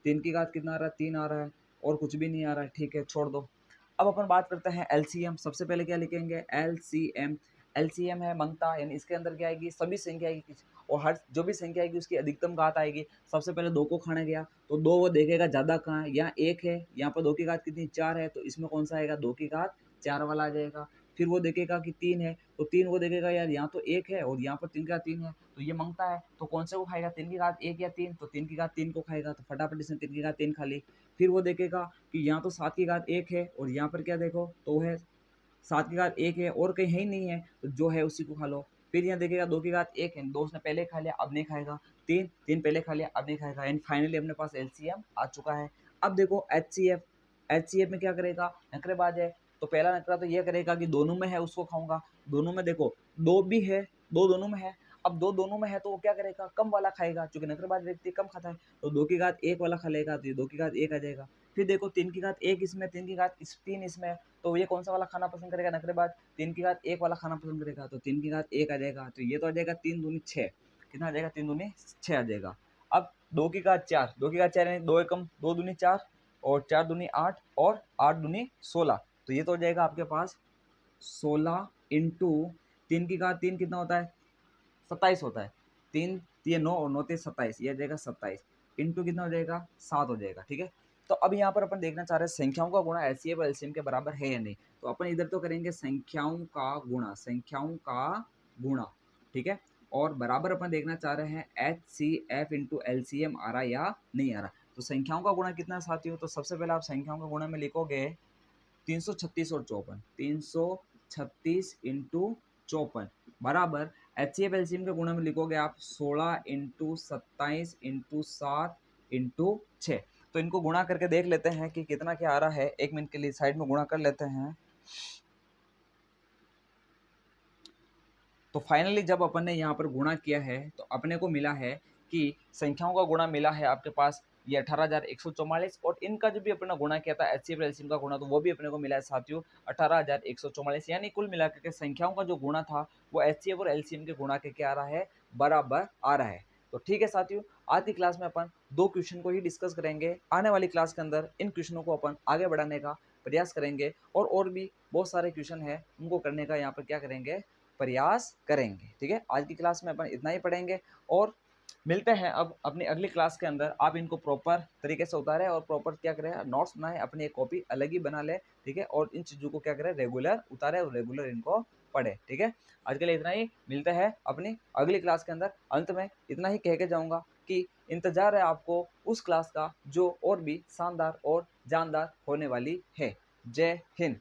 S1: 3 की घात कितना आ रहा है, 3 आ रहा है, और कुछ भी नहीं आ रहा है। ठीक है, छोड़ दो। अब अपन बात करते हैं LCM। सबसे पहले क्या लिखेंगे, LCM। LCM है मंगता, यानी इसके अंदर क्या आएगी, सभी संख्या आएगी, और हर जो भी संख्या आएगी उसकी अधिकतम घात आएगी। सबसे पहले 2 को खाने गया तो 2 वो देखेगा ज़्यादा कहाँ है, यहाँ 1 है, यहाँ पर 2 की घात कितनी 4 है, तो इसमें कौन सा आएगा, 2 की घात 4 वाला आ जाएगा। फिर वो देखेगा कि 3 है, तो 3 वो देखेगा यार यहाँ तो 1 है और यहाँ पर 3 का 3 है, तो ये मांगता है, तो कौन से को खाएगा, 3 की घात 1 या 3, तो 3 की घात 3 को खाएगा, तो फटाफट इसने 3 की घात 3 खा ली। फिर वो देखेगा कि यहाँ तो 7 की घात 1 है और यहाँ पर क्या देखो तो है 7 की घात 1 है और कहीं है ही नहीं है, तो जो है उसी को खा लो। फिर यहाँ देखेगा 2 की घात 1 है, 2 उसने पहले खा लिया अब नहीं खाएगा, 3 3 पहले खा लिया अब नहीं खाएगा, एंड फाइनली अपने पास LCM आ चुका है। अब देखो HCF में क्या करेगा, नखरेबाज है, तो पहला नखरा तो ये करेगा कि दोनों में है उसको खाऊंगा। दोनों में देखो 2 भी है, 2 दोनों में है, अब 2 दोनों में है तो वो क्या करेगा, कम वाला खाएगा, क्योंकि नखरेबाज व्यक्ति कम खाता है, तो 2 की घात 1 वाला खा लेगा, तो ये 2 की घात 1 आ जाएगा। फिर देखो 3 की घात 1 इसमें, 3 की घात 3 इसमें, तो ये कौन सा वाला खाना पसंद करेगा, नखरेबाज 3 की घात 1 वाला खाना पसंद करेगा, तो 3 की घात 1 आ जाएगा, तो ये तो आ जाएगा 3 दूनी 6, कितना आ जाएगा, 3 दूनी 6 आ जाएगा। अब 2 की घात 4, 2 की घात 4 यानी 2 एकम 2 दूनी 4 और 4 दूनी 8 और 8 दूनी 16, तो ये तो हो जाएगा आपके पास 16 इंटू 3 की घात 3 कितना होता है, 27 होता है, 3 ये 9 और 9 ते 27, ये आ जाएगा 27 इंटू कितना हो जाएगा, 7 हो जाएगा। ठीक है, तो अब यहाँ पर अपन देखना चाह रहे हैं संख्याओं का गुणा HCF और LCM के बराबर है या नहीं, तो अपन इधर तो करेंगे संख्याओं का गुणा, संख्याओं का गुणा। ठीक है, और बराबर अपन देखना चाह रहे हैं H C F into L C M आ रहा या नहीं आ रहा। तो संख्याओं का गुणा कितना साथियों, तो सबसे पहले आप संख्याओं का गुणा में लिखोगे 336 और 54, 336 इंटू 54 बराबर H C F L C M के गुणा में लिखोगे आप 16 इंटू 27 इंटू 7 इंटू 6। तो इनको गुणा करके देख लेते हैं कि कितना क्या आ रहा है। एक मिनट के लिए साइड में गुणा कर लेते हैं। तो फाइनली जब अपन ने यहाँ पर गुणा किया है तो अपने को मिला है कि संख्याओं का गुणा मिला है आपके पास ये 18,144, और इनका जो भी अपना गुणा किया था एचसीएफ एलसीएम का गुणा, तो वो भी अपने को मिला है साथियों 18,144। यानी कुल मिलाकर के संख्याओं का जो गुणा था वो एचसीएफ और एलसीएम के गुणा के क्या आ रहा है, बराबर आ रहा है। तो ठीक है साथियों, आज की क्लास में अपन 2 क्वेश्चन को ही डिस्कस करेंगे। आने वाली क्लास के अंदर इन क्वेश्चनों को अपन आगे बढ़ाने का प्रयास करेंगे, और भी बहुत सारे क्वेश्चन है उनको करने का यहाँ पर क्या करेंगे, प्रयास करेंगे। ठीक है, आज की क्लास में अपन इतना ही पढ़ेंगे और मिलते हैं अब अपनी अगली क्लास के अंदर। आप इनको प्रॉपर तरीके से उतारें और प्रॉपर क्या करें, नोट्स बनाएं, अपनी एक कॉपी अलग ही बना लें। ठीक है, और इन चीज़ों को क्या करें, रेगुलर उतारें और रेगुलर इनको पढ़ें। ठीक है, आज के लिए इतना ही, मिलते हैं अपनी अगली क्लास के अंदर। अंत में इतना ही कह के जाऊँगा कि इंतजार है आपको उस क्लास का जो और भी शानदार और जानदार होने वाली है। जय हिंद।